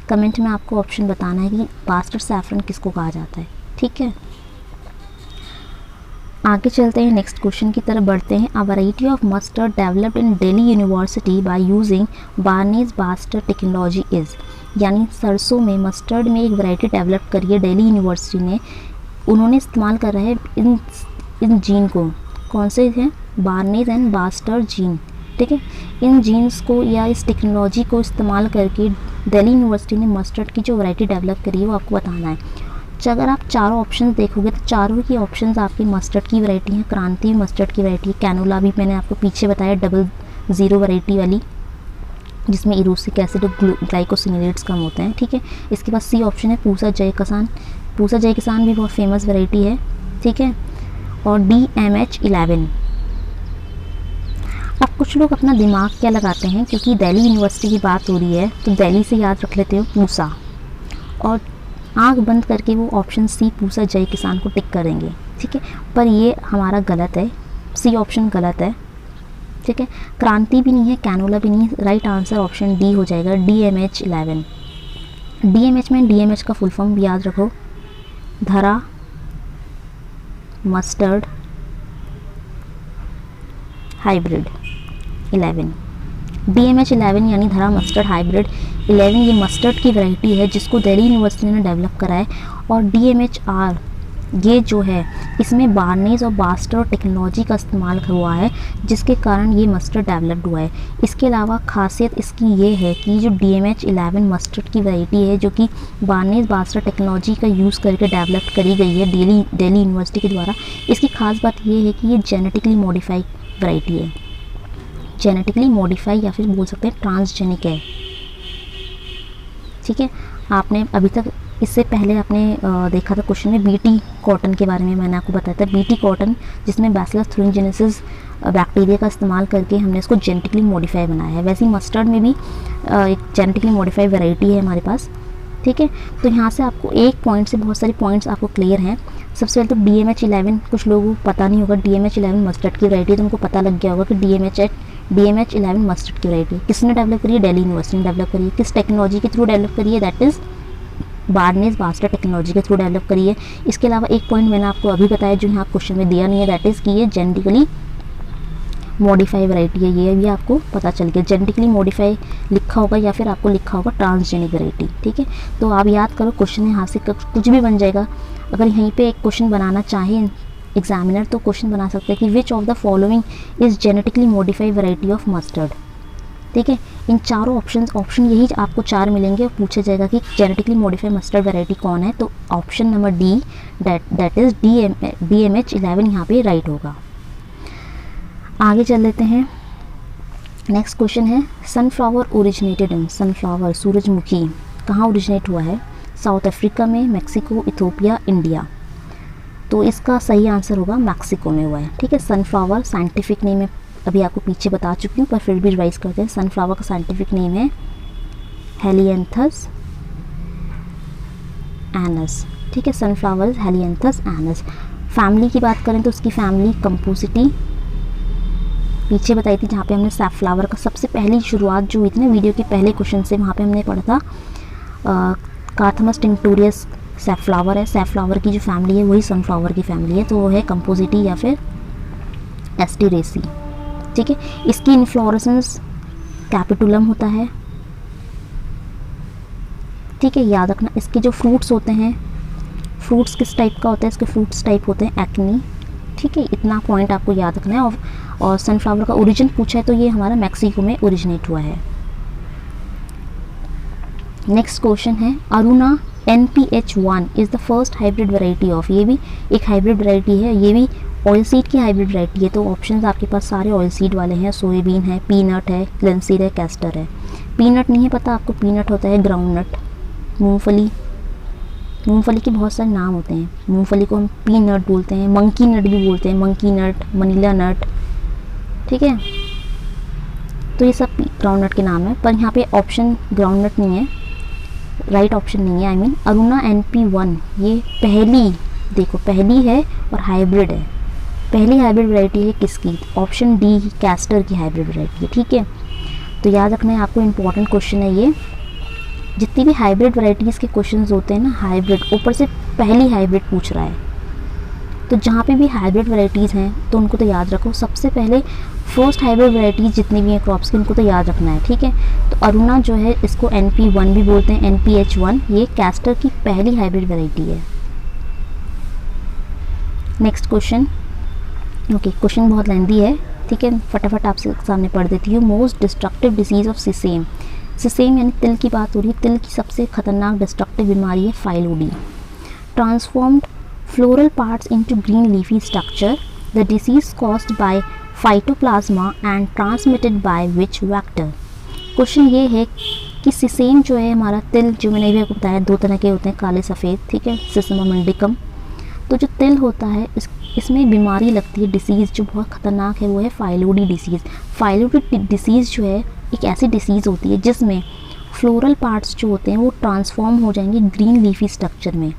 Speaker 1: कमेंट में आपको ऑप्शन बताना है कि बास्टर्ड सैफरन किसको कहा जाता है। ठीक है, आगे चलते हैं, नेक्स्ट क्वेश्चन की तरफ बढ़ते हैं। अ variety of mustard developed in Delhi university by using baldness bastard technology is, यानी सरसों में मस्टर्ड में एक वैरायटी डेवलप करी है दिल्ली यूनिवर्सिटी ने, उन्होंने इस्तेमाल कर रहे हैं इन जीन को, कौन से हैं, बार्नेस एंड बास्टर जीन। ठीक है, इन जीन्स को या इस टेक्नोलॉजी को इस्तेमाल करके दिल्ली यूनिवर्सिटी ने मस्टर्ड की जो वैरायटी डेवलप करी है वो आपको बताना है। अगर आप चारों ऑप्शंस देखोगे तो चारों की ऑप्शंस आपकी मस्टर्ड की वैरायटी हैं। क्रांति मस्टर्ड की वैरायटी है, कैनोला भी मैंने आपको पीछे बताया 00 वैरायटी वाली, जिसमें इरोसिक एसिड और ग्लाइकोसिनेरेट्स कम होते हैं। ठीक है, इसके बाद सी ऑप्शन है पूसा जय किसान। पूसा जय किसान भी बहुत फेमस वैरायटी है। ठीक है, और DMH11। अब कुछ लोग अपना दिमाग क्या लगाते हैं, क्योंकि दिल्ली यूनिवर्सिटी की बात हो रही है तो दिल्ली से याद रख लेते हो पूसा, और आँख बंद करके वो ऑप्शन सी पूसा जय किसान को टिक करेंगे। ठीक है, पर ये हमारा गलत है, सी ऑप्शन गलत है। ठीक है, क्रांति भी नहीं है, कैनोला भी नहीं है, राइट आंसर ऑप्शन डी हो जाएगा, DMH11। DMH में DMH का फुल फॉर्म याद रखो, धरा मस्टर्ड हाइब्रिड 11। DMH11 यानी धरा मस्टर्ड हाइब्रिड 11 ये मस्टर्ड की वैरायटी है जिसको दिल्ली यूनिवर्सिटी ने डेवलप करा है। और DMHR ये जो है इसमें बार्नेज और बास्टर टेक्नोलॉजी का इस्तेमाल हुआ है, जिसके कारण ये मस्टर्ड डेवलप्ड हुआ है। इसके अलावा खासियत इसकी ये है कि जो DMH11 मस्टर्ड की वैरायटी है, जो कि बार्नेज बास्टर टेक्नोलॉजी का यूज़ करके डेवलप करी गई है दिल्ली यूनिवर्सिटी के द्वारा, इसकी खास बात ये है कि ये जेनेटिकली मॉडिफाइड वैरायटी है। जेनेटिकली मॉडिफाई या फिर बोल सकते हैं ट्रांसजेनिक है। ठीक है, आपने अभी तक इससे पहले आपने देखा था क्वेश्चन में BT कॉटन के बारे में, मैंने आपको बताया था BT कॉटन, जिसमें बैसिलस thuringiensis बैक्टीरिया का इस्तेमाल करके हमने इसको जेनेटिकली मॉडिफाई बनाया है। वैसे ही मस्टर्ड में भी एक जेनेटिकली मॉडिफाई वैरायटी है हमारे पास। ठीक है, तो यहाँ से आपको एक पॉइंट से बहुत सारे पॉइंट्स आपको क्लियर हैं। सबसे पहले तो DMH11 कुछ लोगों को पता नहीं होगा, DMH11 मस्टर्ड की वैरायटी, तो उनको पता लग गया होगा कि DMH11 मस्टर्ड की वैरायटी किसने डेवलप करी है? दिल्ली यूनिवर्सिटी ने डेवलप करी है। किस टेक्नोलॉजी के थ्रू डेवलप करी है? दैट इज़ बार्नेज बास्टर टेक्नोलॉजी के थ्रू डेवलप करी है। इसके अलावा एक पॉइंट मैंने आपको अभी बताया जो यहाँ क्वेश्चन में दिया नहीं है, दैट इज़ कि ये जेनेटिकली मॉडिफाई वैरायटी है। ये भी आपको पता चल गया, जेनेटिकली मॉडिफाई लिखा होगा या फिर आपको लिखा होगा ट्रांसजेनिक वैरायटी। ठीक है, तो आप याद करो, क्वेश्चन यहाँ से कुछ भी बन जाएगा। अगर यहीं पे एक क्वेश्चन बनाना चाहें एग्जामिनर, तो क्वेश्चन बना सकते हैं कि which of the following is genetically modified variety of mustard. ठीक है, इन चारों ऑप्शन यही आपको 4 मिलेंगे और पूछा जाएगा कि जेनेटिकली मॉडिफाइड मस्टर्ड वैरायटी कौन है, तो option number D that is DMH11 यहाँ पे राइट होगा। आगे चल लेते हैं। नेक्स्ट क्वेश्चन है, सनफ्लावर ओरिजिनेटेड इन, सनफ्लावर सूरजमुखी कहाँ ओरिजिनेट हुआ है? साउथ अफ्रीका में, मैक्सिको, इथोपिया, इंडिया। तो इसका सही आंसर होगा मैक्सिको में हुआ है। ठीक है, सनफ्लावर साइंटिफिक नेम है, अभी आपको पीछे बता चुकी हूँ पर फिर भी रिवाइज करते हैं। सनफ्लावर का साइंटिफिक नेम है हेलियंथस एनस। ठीक है, sunflower is Helianthus anus. Family की बात करें तो उसकी फैमिली कंपोसिटी पीछे बताई थी, जहाँ पे हमने सैफफ्लावर का सबसे पहली शुरुआत जो हुई थी ना वीडियो के पहले क्वेश्चन से, वहाँ पे हमने पढ़ा था कार्थमस टिंक्टोरियस सैफफ्लावर है। सैफफ्लावर की जो फैमिली है वही सनफ्लावर की फैमिली है, तो वो है कंपोसिटी या फिर एस्टेरेसी। ठीक है, इसकी इन्फ्लोरेसेंस कैपिटुलम होता है। ठीक है, याद रखना। इसके जो फ्रूट्स होते हैं, फ्रूट्स किस टाइप का होता है? इसके फ्रूट्स टाइप होते हैं एक्नी। ठीक है, इतना पॉइंट आपको याद रखना है। और सनफ्लावर का ओरिजिन पूछा है तो ये हमारा मैक्सिको में ओरिजिनेट हुआ है। नेक्स्ट क्वेश्चन है, Aruna NPH1 is the first hybrid variety of, ये भी एक हाइब्रिड वैरायटी है, ये भी ऑयल सीड की हाइब्रिड वैरायटी है। तो ऑप्शंस आपके पास सारे ऑयल सीड वाले हैं, सोयाबीन है, पीनट है, लिनसीड है, कैस्टर है। पीनट नहीं है पता आपको? पीनट होता है ग्राउंड नट, मूंगफली। मूंगफली के बहुत सारे नाम होते हैं। मूंगफली को हम पीनट बोलते हैं, मंकी नट भी बोलते हैं, मंकी नट, मनीला नट। ठीक है, तो ये सब ग्राउंड नट के नाम है, पर यहाँ पे ऑप्शन ग्राउंड नट नहीं है, राइट ऑप्शन नहीं है। आई मीन अरुणा NP1 ये पहली, देखो पहली है और हाइब्रिड है। पहली हाइब्रिड वैरायटी है किसकी? ऑप्शन डी कैस्टर की हाइब्रिड वैरायटी है। ठीक है, तो याद रखना है आपको, इंपॉर्टेंट क्वेश्चन है ये। जितनी भी हाइब्रिड वैरायटीज़ के क्वेश्चंस होते हैं ना, हाइब्रिड ऊपर से पहली हाइब्रिड पूछ रहा है, तो जहाँ पे भी हाइब्रिड वैरायटीज़ हैं तो उनको तो याद रखो। सबसे पहले फर्स्ट हाइब्रिड वैरायटीज़ जितनी भी हैं क्रॉप्स की, उनको तो याद रखना है। ठीक है, तो अरुणा जो है इसको NP1 भी बोलते हैं, NPH1 ये कैस्टर की पहली हाइब्रिड वैरायटी है। नेक्स्ट क्वेश्चन, ओके क्वेश्चन बहुत लेंदी है। ठीक है, फटाफट आपसे सामने पढ़ देती हूँ। मोस्ट डिस्ट्रक्टिव डिजीज़ ऑफ सिसेम, सिसेम यानी तिल की बात हो रही है। तिल की सबसे खतरनाक डिस्ट्रक्टिव बीमारी है phyllody. Transformed floral parts into green leafy structure, the disease caused by phytoplasma and transmitted by which vector? Question ये है कि सिसेम जो है हमारा तिल, जो मैंने भी आपको बताया 2 तरह के होते हैं, काले सफ़ेद। ठीक है, सिसमम इंडिकम। तो जो तिल होता है इसमें बीमारी लगती है, डिसीज़ जो बहुत ख़तरनाक है वो है फाइलोडी डिसीज़। फाइलोडी डिसीज़ जो है एक ऐसी डिसीज़ होती है जिसमें फ्लोरल पार्ट्स जो होते हैं वो ट्रांसफॉर्म हो जाएंगे ग्रीन लीफी स्ट्रक्चर में।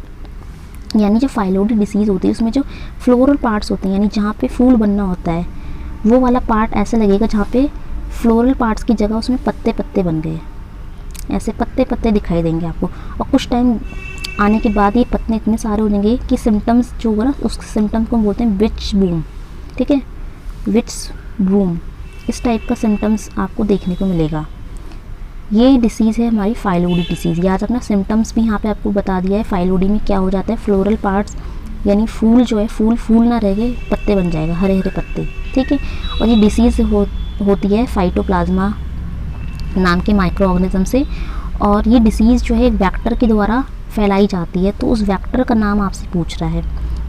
Speaker 1: यानी जो फाइलोडी डिसीज़ होती है उसमें जो फ्लोरल पार्ट्स होते हैं, यानी जहाँ पे फूल बनना होता है, वो वाला पार्ट ऐसा लगेगा जहाँ पे फ्लोरल पार्ट्स की जगह उसमें पत्ते पत्ते बन गए, ऐसे पत्ते पत्ते दिखाई देंगे आपको। और कुछ टाइम आने के बाद ये पत्ते इतने सारे हो जाएंगे कि सिम्टम्स जो होगा ना, उस सिम्टम को हम बोलते हैं विच बूम। ठीक है, विच बूम, इस टाइप का सिम्टम्स आपको देखने को मिलेगा। ये डिसीज़ है हमारी फाइलोडी डिसीज़। याद रखना, सिम्टम्स भी यहाँ पे आपको बता दिया है। फाइलोडी में क्या हो जाता है, फ्लोरल पार्ट्स यानी फूल जो है, फूल ना रह गए, पत्ते बन जाएगा, हरे हरे पत्ते, ठीक है। और ये डिसीज़ होती है फाइटोप्लाज्मा नाम के माइक्रो ऑर्गेनिज्म से, और ये डिसीज़ जो है एक वेक्टर के द्वारा फैलाई जाती है। तो उस वेक्टर का नाम आपसे पूछ रहा है,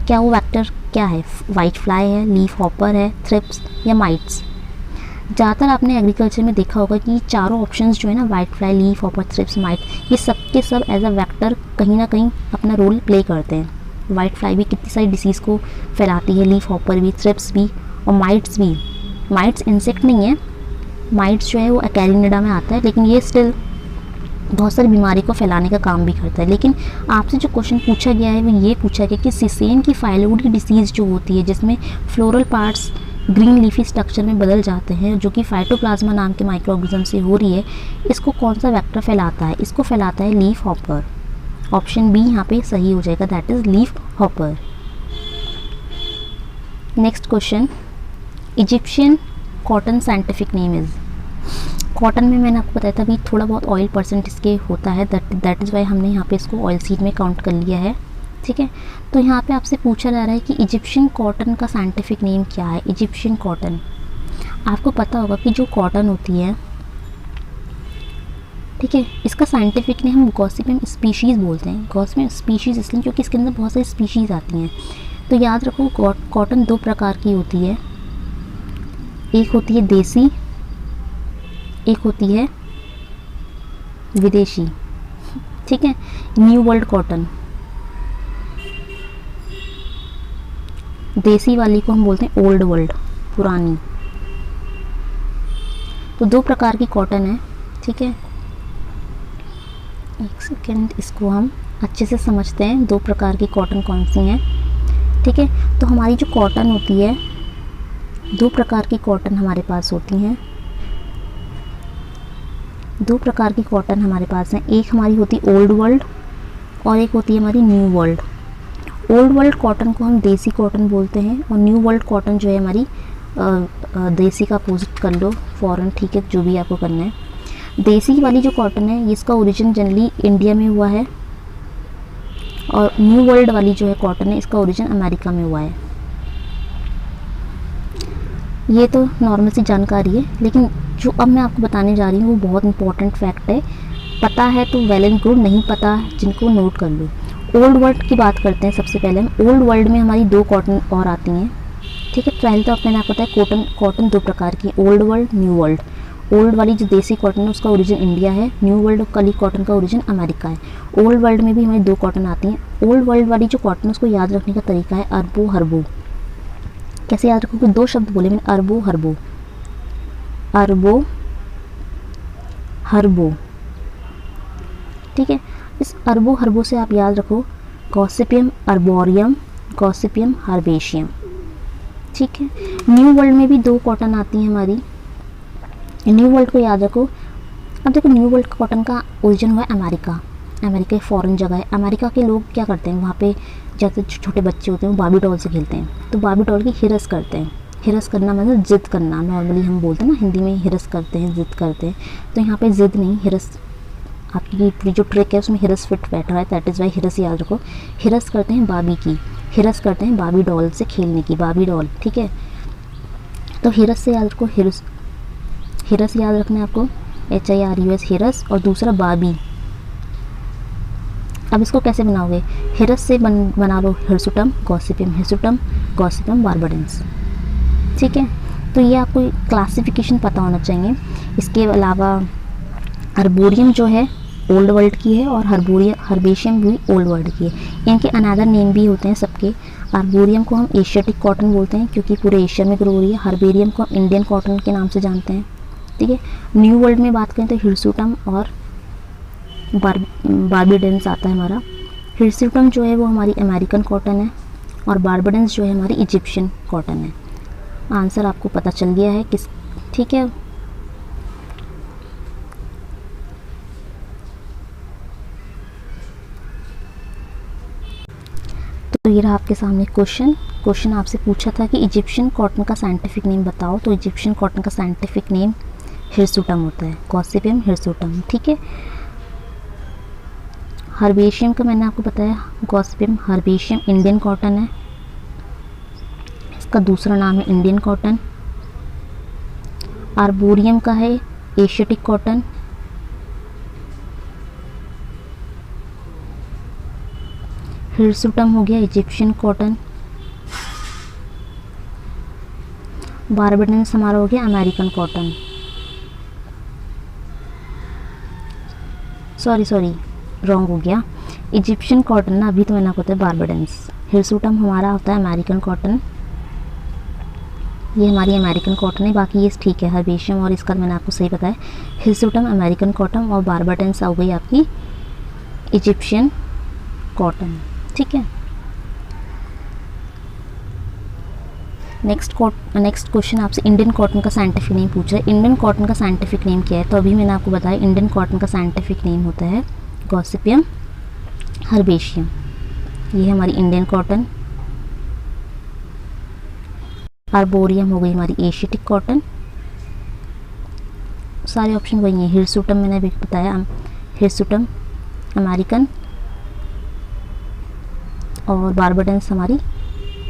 Speaker 1: क्या वो वेक्टर क्या है? वाइट फ्लाई है, लीफ हॉपर है, थ्रिप्स या माइट्स। ज़्यादातर आपने एग्रीकल्चर में देखा होगा कि चारों ऑप्शंस जो है ना, white fly, leaf hopper, thrips, might, ये सब के सब एज अ वेक्टर कहीं ना कहीं अपना रोल प्ले करते हैं। वाइट फ्लाई भी कितनी सारी डिसीज़ को फैलाती है, लीफ हॉपर भी, थ्रिप्स भी और माइट्स भी। माइट्स इंसेक्ट नहीं है, माइट्स जो है वो अकेरिनिडा में आता है, लेकिन ये स्टिल बहुत सारी बीमारी को फैलाने का काम भी करता है। लेकिन आपसे जो क्वेश्चन पूछा गया है वो ये पूछा गया कि सिसेन की फाइलोडी डिसीज़ जो होती है, जिसमें floral parts green leafy structure में बदल जाते हैं, जो कि फाइटोप्लाज्मा नाम के माइक्रो ऑर्गेनिज्म से हो रही है, इसको कौन सा वेक्टर फैलाता है? इसको फैलाता है लीफ हॉपर। ऑप्शन बी यहाँ पे सही हो जाएगा, that is leaf hopper. Next question, Egyptian cotton scientific name is. Cotton में मैंने आपको बताया था अभी थोड़ा बहुत ऑयल परसेंट इसके होता है, दैट इज़ वाई हमने यहाँ पे इसको ऑयल सीड में काउंट कर लिया है, ठीक है। तो यहाँ पे आपसे पूछा जा रहा है कि इजिप्शियन कॉटन का साइंटिफिक नेम क्या है? इजिप्शियन कॉटन, आपको पता होगा कि जो कॉटन होती है, ठीक है, इसका साइंटिफिक नेम हम गॉसिपियम स्पीशीज़ बोलते हैं। गॉसिपियम स्पीशीज़ इसलिए क्योंकि इसके अंदर बहुत सारी स्पीशीज़ आती हैं। तो याद रखो कॉटन दो प्रकार की होती है, एक होती है देसी, एक होती है विदेशी, ठीक है। न्यू वर्ल्ड कॉटन, देसी वाली को हम बोलते हैं ओल्ड वर्ल्ड, पुरानी। तो दो प्रकार की कॉटन है, ठीक है। एक सेकेंड, इसको हम अच्छे से समझते हैं, दो प्रकार की कॉटन कौन सी हैं, ठीक है। तो हमारी जो कॉटन होती है, दो प्रकार की कॉटन हमारे पास होती हैं, दो प्रकार की कॉटन हमारे पास हैं। एक हमारी होती है ओल्ड वर्ल्ड और एक होती है हमारी new world. Old world cotton को हम देसी कॉटन बोलते हैं, और न्यू वर्ल्ड कॉटन जो है हमारी देसी का अपोजिट कर लो, फॉरेन, ठीक है, जो भी आपको करना है। देसी वाली जो कॉटन है, इसका ओरिजिन जनरली इंडिया में हुआ है, और न्यू वर्ल्ड वाली जो है कॉटन है, इसका ओरिजिन अमेरिका में हुआ है। ये तो नॉर्मल सी जानकारी है, लेकिन जो अब मैं आपको बताने जा रही हूँ वो बहुत इंपॉर्टेंट फैक्ट है। पता है तो वेल एंड गुड, नहीं पता जिनको नोट कर लो। ओल्ड वर्ल्ड की बात करते हैं सबसे पहले हम। ओल्ड वर्ल्ड में हमारी दो कॉटन और आती हैं, ठीक है। पहले तो मैंने आपको बताया कॉटन दो प्रकार की, old world, new world. Old वाली जो देसी कॉटन है उसका ओरिजिन इंडिया है, न्यू वर्ल्ड वाली कॉटन का ओरिजिन अमेरिका है। ओल्ड वर्ल्ड में भी हमारी दो कॉटन आती हैं। ओल्ड वर्ल्ड वाली जो कॉटन है उसको याद रखने का तरीका है अरबो हरबो। कैसे याद रखोगे? दो शब्द बोले मैंने, अरबो हरबो, अरबो हरबो, ठीक है। इस अरबो हरबो से आप याद रखो गॉसिपियम अर्बोरियम, गॉसिपियम हर्बेशियम, ठीक है। न्यू वर्ल्ड में भी दो कॉटन आती हैं हमारी, न्यू वर्ल्ड को याद रखो। अब देखो, न्यू वर्ल्ड कॉटन का ओरिजिन हुआ है अमेरिका, अमेरिका एक फॉरेन जगह है। अमेरिका के लोग क्या करते हैं, वहाँ पे जैसे छोटे बच्चे होते हैं वो बार्बी डॉल से खेलते हैं, तो बार्बी डॉल की हिरस करते हैं। हिरस करना मतलब जिद करना, नॉर्मली हम बोलते हैं ना हिंदी में, हिरस करते हैं, जिद करते हैं। तो यहाँ पे जिद नहीं, हिरस, आपकी पूरी जो ट्रिक है उसमें हिरस फिट बैठ रहा है, दैट इज़ वाई हिरस याद रखो। हिरस करते हैं बार्बी की, हिरस करते हैं बार्बी डॉल से खेलने की, बार्बी डॉल, ठीक है। तो हिरस से याद रखो, हिरस याद रखना है आपको, HIRUS हिरस, और दूसरा बार्बी। अब इसको कैसे बनाओगे? हिरस से बना लो हिरसुटम गॉसिपियम, हिरसुटम गॉसिपियम बार्बाडेंस, ठीक है। तो ये आपको क्लासिफिकेशन पता होना चाहिए। इसके अलावा हर्बोरियम जो है ओल्ड वर्ल्ड की है, और हर्बेशियम भी ओल्ड वर्ल्ड की है। इनके अनदर नेम भी होते हैं सबके। आर्बोरियम को हम एशियाटिक कॉटन बोलते हैं क्योंकि पूरे एशिया में ग्रो हो रही है। हर्बेरियम को हम इंडियन कॉटन के नाम से जानते हैं, ठीक है। न्यू वर्ल्ड में बात करें तो हिरसुटम और बार्बाडेंस आता है हमारा। हिरसुटम जो है वो हमारी अमेरिकन कॉटन है, और बार्बाडेंस जो है हमारी इजिप्शियन कॉटन है। आंसर आपको पता चल गया है किस, ठीक है। तो ये रहा आपके सामने क्वेश्चन आपसे पूछा था कि इजिप्शियन कॉटन का साइंटिफिक नेम बताओ, तो इजिप्शियन कॉटन का साइंटिफिक नेम हिरसुटम होता है, गॉसिपियम हिरसुटम, ठीक है। हर्बेशियम का मैंने आपको बताया, गॉसिपियम हर्बेशियम इंडियन कॉटन है, इसका दूसरा नाम है इंडियन कॉटन। आर्बोरियम का है एशियाटिक कॉटन। हिरसुटम हो गया इजिप्शियन कॉटन। बारबेडेंस हमारा हो गया अमेरिकन कॉटन। सॉरी रॉन्ग हो गया, इजिप्शियन कॉटन ना, अभी तो मैंने आपको बताया बारबेडेंस। हिरसुटम हमारा होता है अमेरिकन कॉटन, ये हमारी अमेरिकन कॉटन है, बाकी ये ठीक है हर्बेशियम और इसका मैंने आपको सही बताया। हिरसुटम अमेरिकन कॉटन और बारबेडेंस हो गई आपकी इजिप्शियन कॉटन। ठीक है, नेक्स्ट क्वेश्चन आपसे इंडियन कॉटन का साइंटिफिक नेम पूछ रहा है। इंडियन कॉटन का साइंटिफिक नेम क्या है? तो अभी मैंने आपको बताया इंडियन कॉटन का साइंटिफिक नेम होता है गॉसिपियम हर्बेशियम। ये है हमारी इंडियन कॉटन। आर्बोरियम हो गई हमारी एशियाटिक कॉटन। सारे ऑप्शन वही हैं। हिरसुटम मैंने अभी बताया, हिरसुटम अमेरिकन, और बारबेडेंस हमारी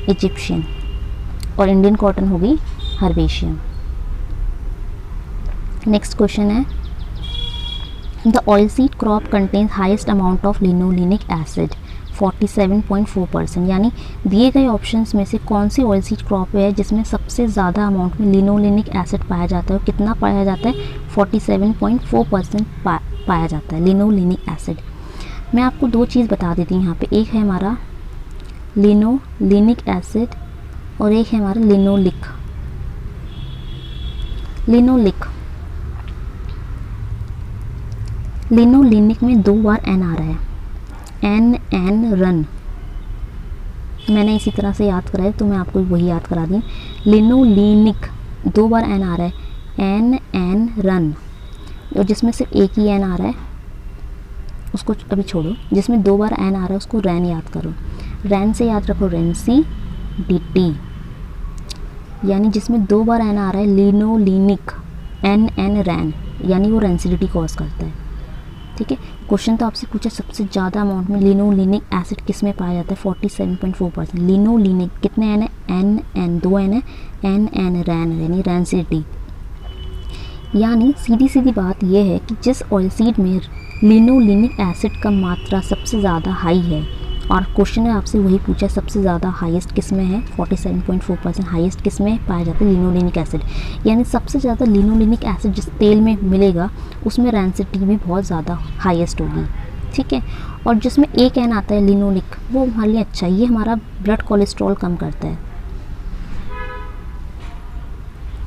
Speaker 1: इजिप्शियन, और इंडियन कॉटन हो गई हर्बेशियम। नेक्स्ट क्वेश्चन है, the oilseed crop contains highest amount of linolenic acid 47.4%। यानी दिए गए ऑप्शंस में से कौन सी ऑयलसीड क्रॉप है जिसमें सबसे ज़्यादा अमाउंट में लिनोलेनिक एसिड पाया जाता है? और कितना पाया जाता है? 47.4% पाया जाता है लिनोलेनिक एसिड। मैं आपको दो चीज़ बता देती हूँ यहाँ पे, एक है हमारा लिनोलेनिक एसिड और एक है हमारा लिनोलिक। लिनोलेनिक में 2 बार एन आ रहा है, एन रन। मैंने इसी तरह से याद कराया तो मैं आपको वही याद करा दी। लिनोलेनिक 2 बार एन आ रहा है, एन रन, और जिसमें सिर्फ एक ही एन आ रहा है उसको अभी छोड़ो। जिसमें 2 बार एन आ रहा है उसको रैन याद करो। रैन से याद रखो रेंसी dt, यानी जिसमें 2 बार एन आ रहा है लिनोलेनिक, एन रैन, यानी वो रेंसिडिटी कॉज करता है। ठीक है, क्वेश्चन तो आपसे पूछा सबसे ज़्यादा अमाउंट में लिनोलेनिक एसिड किस में पाया जाता है? 47.4%। लिनोलेनिक कितने एन है? एन 2 एन है, एन रैन यानी रेंसिडिटी। यानी सीधी बात यह है कि जिस ऑयलसीड में लिनोलेनिक एसिड का मात्रा सबसे ज़्यादा हाई है, और क्वेश्चन ने आपसे वही पूछा सबसे ज़्यादा हाईएस्ट किस में है? 47.4% हाईएस्ट किस में पाया जाता है? Linolenic acid. यानी सबसे ज़्यादा लिनोलेनिक एसिड जिस तेल में मिलेगा उसमें रेंसिडिटी भी बहुत ज़्यादा हाईएस्ट होगी। ठीक है, और जिसमें एक एन आता है लिनोलिक, वो हमारे लिए अच्छा है, ये हमारा ब्लड कोलेस्ट्रॉल कम करता है,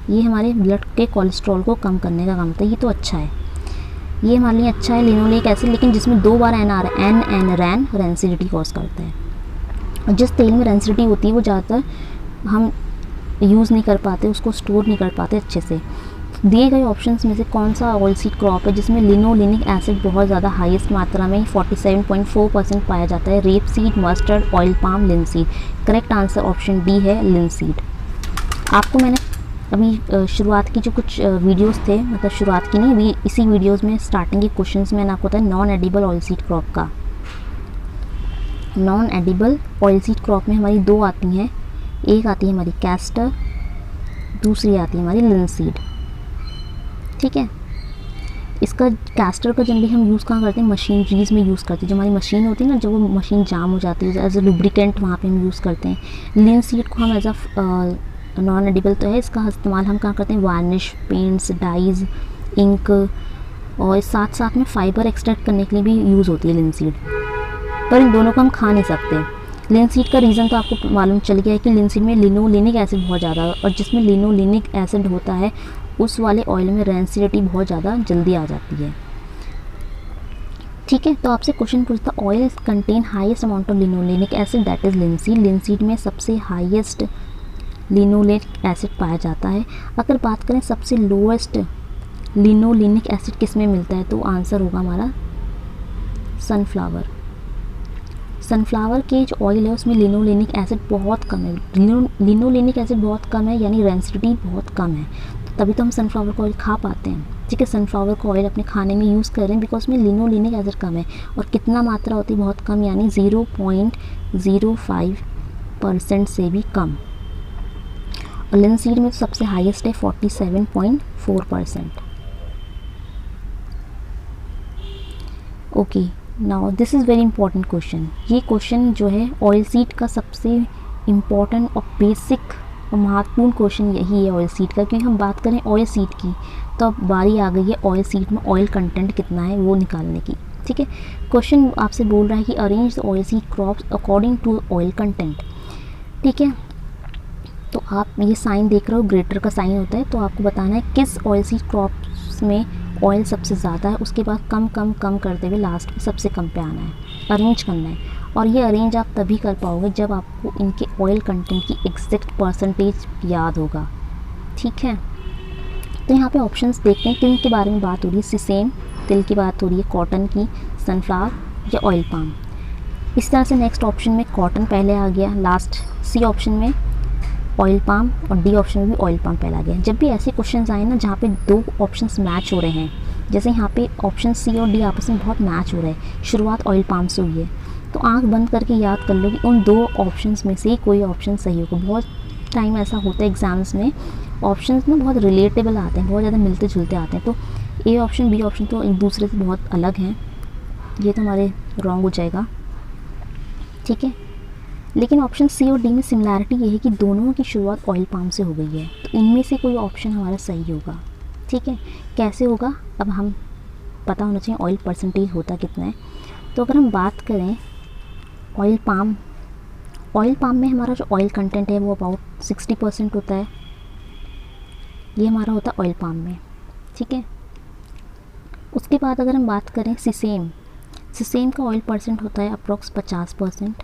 Speaker 1: ये हमारे ब्लड के कोलेस्ट्रॉल को कम करने का काम होता है, ये तो अच्छा है, ये हमारे लिए अच्छा है लिनोलिक एसिड। लेकिन जिसमें 2 बार एन आ रहा है, एन रैन, रेंसिडिटी कॉज करता है। और जिस तेल में रेंसिडिटी होती है वो ज़्यादातर हम यूज़ नहीं कर पाते, उसको स्टोर नहीं कर पाते अच्छे से। दिए गए ऑप्शंस में से कौन सा ऑयलसीड क्रॉप है जिसमें लिनोलेनिक एसिड बहुत ज़्यादा हाईएस्ट मात्रा में 47.4% पाया जाता है? Rape seed, mustard, oil palm, linseed. Correct answer option D है लिनसीड। आपको मैंने अभी शुरुआत की जो कुछ वीडियोस थे, मतलब शुरुआत की नहीं, अभी इसी वीडियोस में स्टार्टिंग के क्वेश्चंस में मैंने आपको बताया नॉन एडिबल ऑयलसीड क्रॉप का। नॉन एडिबल ऑयलसीड क्रॉप में हमारी 2 आती हैं, एक आती है हमारी कैस्टर, दूसरी आती है हमारी लिनसीड। ठीक है, इसका कैस्टर का जनरली हम यूज़ कहाँ करते हैं? मशीनरीज में यूज़ करते हैं। जो हमारी मशीन होती है ना, जब वो मशीन जाम हो जाती है, एज ए लुब्रिकेंट वहाँ पे हम यूज़ करते हैं। लिनसीड को हम एज अ नॉन एडिबल तो है, इसका इस्तेमाल हम कहाँ करते हैं? वार्निश, पेंट्स, डाइज, इंक, और साथ में फाइबर एक्सट्रैक्ट करने के लिए भी यूज़ होती है लिनसीड। पर इन दोनों को हम खा नहीं सकते। लिनसीड का रीज़न तो आपको मालूम चल गया है कि लिनसीड में लिनोलेनिक एसिड बहुत ज़्यादा है, और जिसमें लिनोलेनिक एसिड होता है उस वाले ऑयल में रेंसिडिटी बहुत ज़्यादा जल्दी आ जाती है। ठीक है, तो आपसे क्वेश्चन पूछता, oil contain highest amount of linolenic acid, that is linseed. Linseed में सबसे हाईएस्ट लिनोलेनिक एसिड पाया जाता है। अगर बात करें सबसे लोएस्ट लिनोलेनिक एसिड किस में मिलता है, तो आंसर होगा हमारा सनफ्लावर। सनफ्लावर के जो ऑयल है उसमें लिनोलेनिक एसिड बहुत कम है। लिनोलेनिक एसिड बहुत कम है, यानी रेंसिडिटी बहुत कम है। तभी तो हम सनफ्लावर का ऑयल खा पाते हैं, ठीक है। सनफ्लावर का ऑयल अपने खाने में यूज़ कर रहे हैं बिकॉज में लिनोलेनिक एसिड कम है, और कितना मात्रा होती है, बहुत कम, यानी 0.05% से भी कम। और लिनसीड में तो सबसे हाईएस्ट है 47.4%। Okay, now this is very important question. ये क्वेश्चन जो है ऑयल सीड का सबसे इम्पॉर्टेंट और बेसिक और महत्वपूर्ण क्वेश्चन यही है ऑयल सीड का, क्योंकि हम बात करें ऑयल सीड की तो अब बारी आ गई है ऑयल सीड में ऑयल कंटेंट कितना है वो निकालने की, ठीक है। क्वेश्चन आपसे बोल रहा है कि arrange the oil seed crops according to oil content, ठीक है। तो आप ये साइन देख रहे हो, ग्रेटर का साइन होता है, तो आपको बताना है किस ऑयल सीड क्रॉप्स में ऑयल सबसे ज़्यादा है, उसके बाद कम कम कम करते हुए लास्ट में सबसे कम पे आना है, अरेंज करना है। और ये अरेंज आप तभी कर पाओगे जब आपको इनके ऑयल कंटेंट की एग्जैक्ट परसेंटेज याद होगा, ठीक है। तो यहाँ पे ऑप्शंस देखते हैं, किन के बारे में बात हो रही है, सिसेम तिल की बात हो रही है, कॉटन की, सनफ्लावर या ऑयल पाम। इस तरह से नेक्स्ट ऑप्शन में कॉटन पहले आ गया, लास्ट सी ऑप्शन में ऑयल पाम, और डी ऑप्शन में भी ऑयल पाम पहला गया। जब भी ऐसे क्वेश्चंस आए ना जहाँ पे दो ऑप्शंस मैच हो रहे हैं, जैसे यहाँ पे ऑप्शन सी और डी आपस में बहुत मैच हो रहा है, शुरुआत ऑयल पाम से हुई है, तो आंख बंद करके याद कर लो कि उन दो ऑप्शंस में से कोई ऑप्शन सही होगा। बहुत टाइम ऐसा होता है एग्जाम्स में, ऑप्शंस ना बहुत रिलेटेबल आते हैं, बहुत ज़्यादा मिलते जुलते आते हैं, तो ए ऑप्शन बी ऑप्शन तो एक दूसरे से बहुत अलग हैं, ये तो हमारे रॉन्ग हो जाएगा, ठीक है। लेकिन ऑप्शन सी और डी में सिमिलैरिटी ये है कि दोनों की शुरुआत ऑयल पाम से हो गई है, तो इनमें से कोई ऑप्शन हमारा सही होगा, ठीक है। कैसे होगा, अब हम पता होना चाहिए ऑयल परसेंटेज होता कितना है। तो अगर हम बात करें ऑयल पाम में हमारा जो ऑयल कंटेंट है वो अबाउट 60% होता है, ये हमारा होता है ऑयल पाम में, ठीक है। उसके बाद अगर हम बात करें सिसेम का ऑयल परसेंट होता है अप्रॉक्स 50%।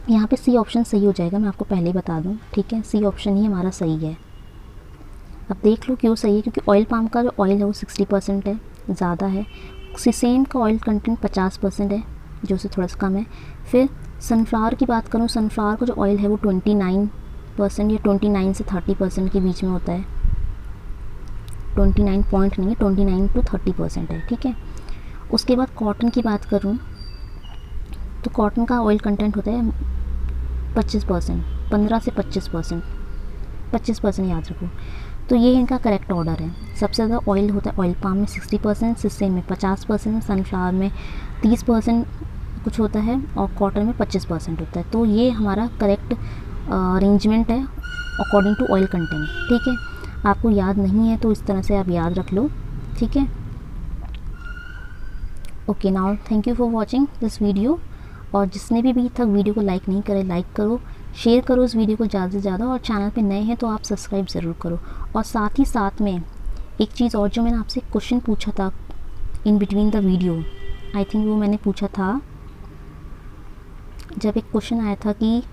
Speaker 1: यहाँ पे सी ऑप्शन सही हो जाएगा, मैं आपको पहले ही बता दूँ, ठीक है। सी ऑप्शन ही हमारा सही है। अब देख लो क्यों सही है, क्योंकि ऑयल पाम का जो ऑयल है वो 60% है, ज़्यादा है। सिसेम का ऑयल कंटेंट 50% है, जो से थोड़ा सा कम है। फिर सनफ्लावर की बात करूँ, सनफ्लावर का जो ऑयल है वो 29% या 29 से 30% के बीच में होता है, 29 पॉइंट नहीं है, 29 to 30% है, ठीक है। उसके बाद कॉटन की बात करूँ तो कॉटन का ऑयल कंटेंट होता है 25%, 15 से 25% याद रखो। तो ये इनका करेक्ट ऑर्डर है। सबसे ज़्यादा ऑयल होता है ऑयल पाम में 60%, सिसेम में 50%, सनफ्लावर में 30% कुछ होता है, और कॉटन में 25% होता है। तो ये हमारा करेक्ट अरेंजमेंट है अकॉर्डिंग टू ऑयल कंटेंट, ठीक है। आपको याद नहीं है तो इस तरह से आप याद रख लो, ठीक है। Okay, now thank you for watching this video. और जिसने भी अभी तक वीडियो को लाइक नहीं करे, लाइक करो, शेयर करो इस वीडियो को ज़्यादा से ज़्यादा, और चैनल पे नए हैं तो आप सब्सक्राइब ज़रूर करो। और साथ ही साथ में एक चीज़ और, जो मैंने आपसे क्वेश्चन पूछा था in between the video, I think वो मैंने पूछा था जब एक क्वेश्चन आया था कि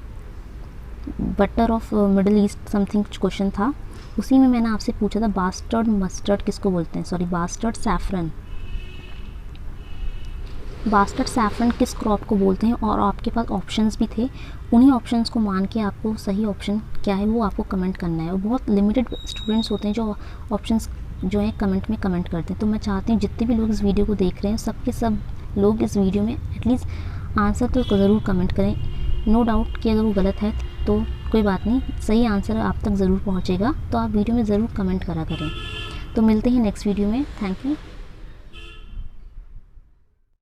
Speaker 1: butter of middle east something कुछ क्वेश्चन था, उसी में मैंने आपसे पूछा था बास्टर्ड मस्टर्ड किसको बोलते हैं, sorry bastard saffron, bastard saffron किस क्रॉप को बोलते हैं। और आपके पास ऑप्शंस भी थे, उन्हीं ऑप्शंस को मान के आपको सही ऑप्शन क्या है वो आपको कमेंट करना है। और बहुत लिमिटेड स्टूडेंट्स होते हैं जो ऑप्शंस जो है कमेंट में कमेंट करते हैं। तो मैं चाहती हूँ जितने भी लोग इस वीडियो को देख रहे हैं सब के सब लोग इस वीडियो में एटलीस्ट आंसर तो ज़रूर कमेंट करें। नो डाउट कि अगर वो गलत है तो कोई बात नहीं, सही आंसर आप तक ज़रूर पहुँचेगा, तो आप वीडियो में ज़रूर कमेंट करा करें। तो मिलते हैं नेक्स्ट वीडियो में। Thank you.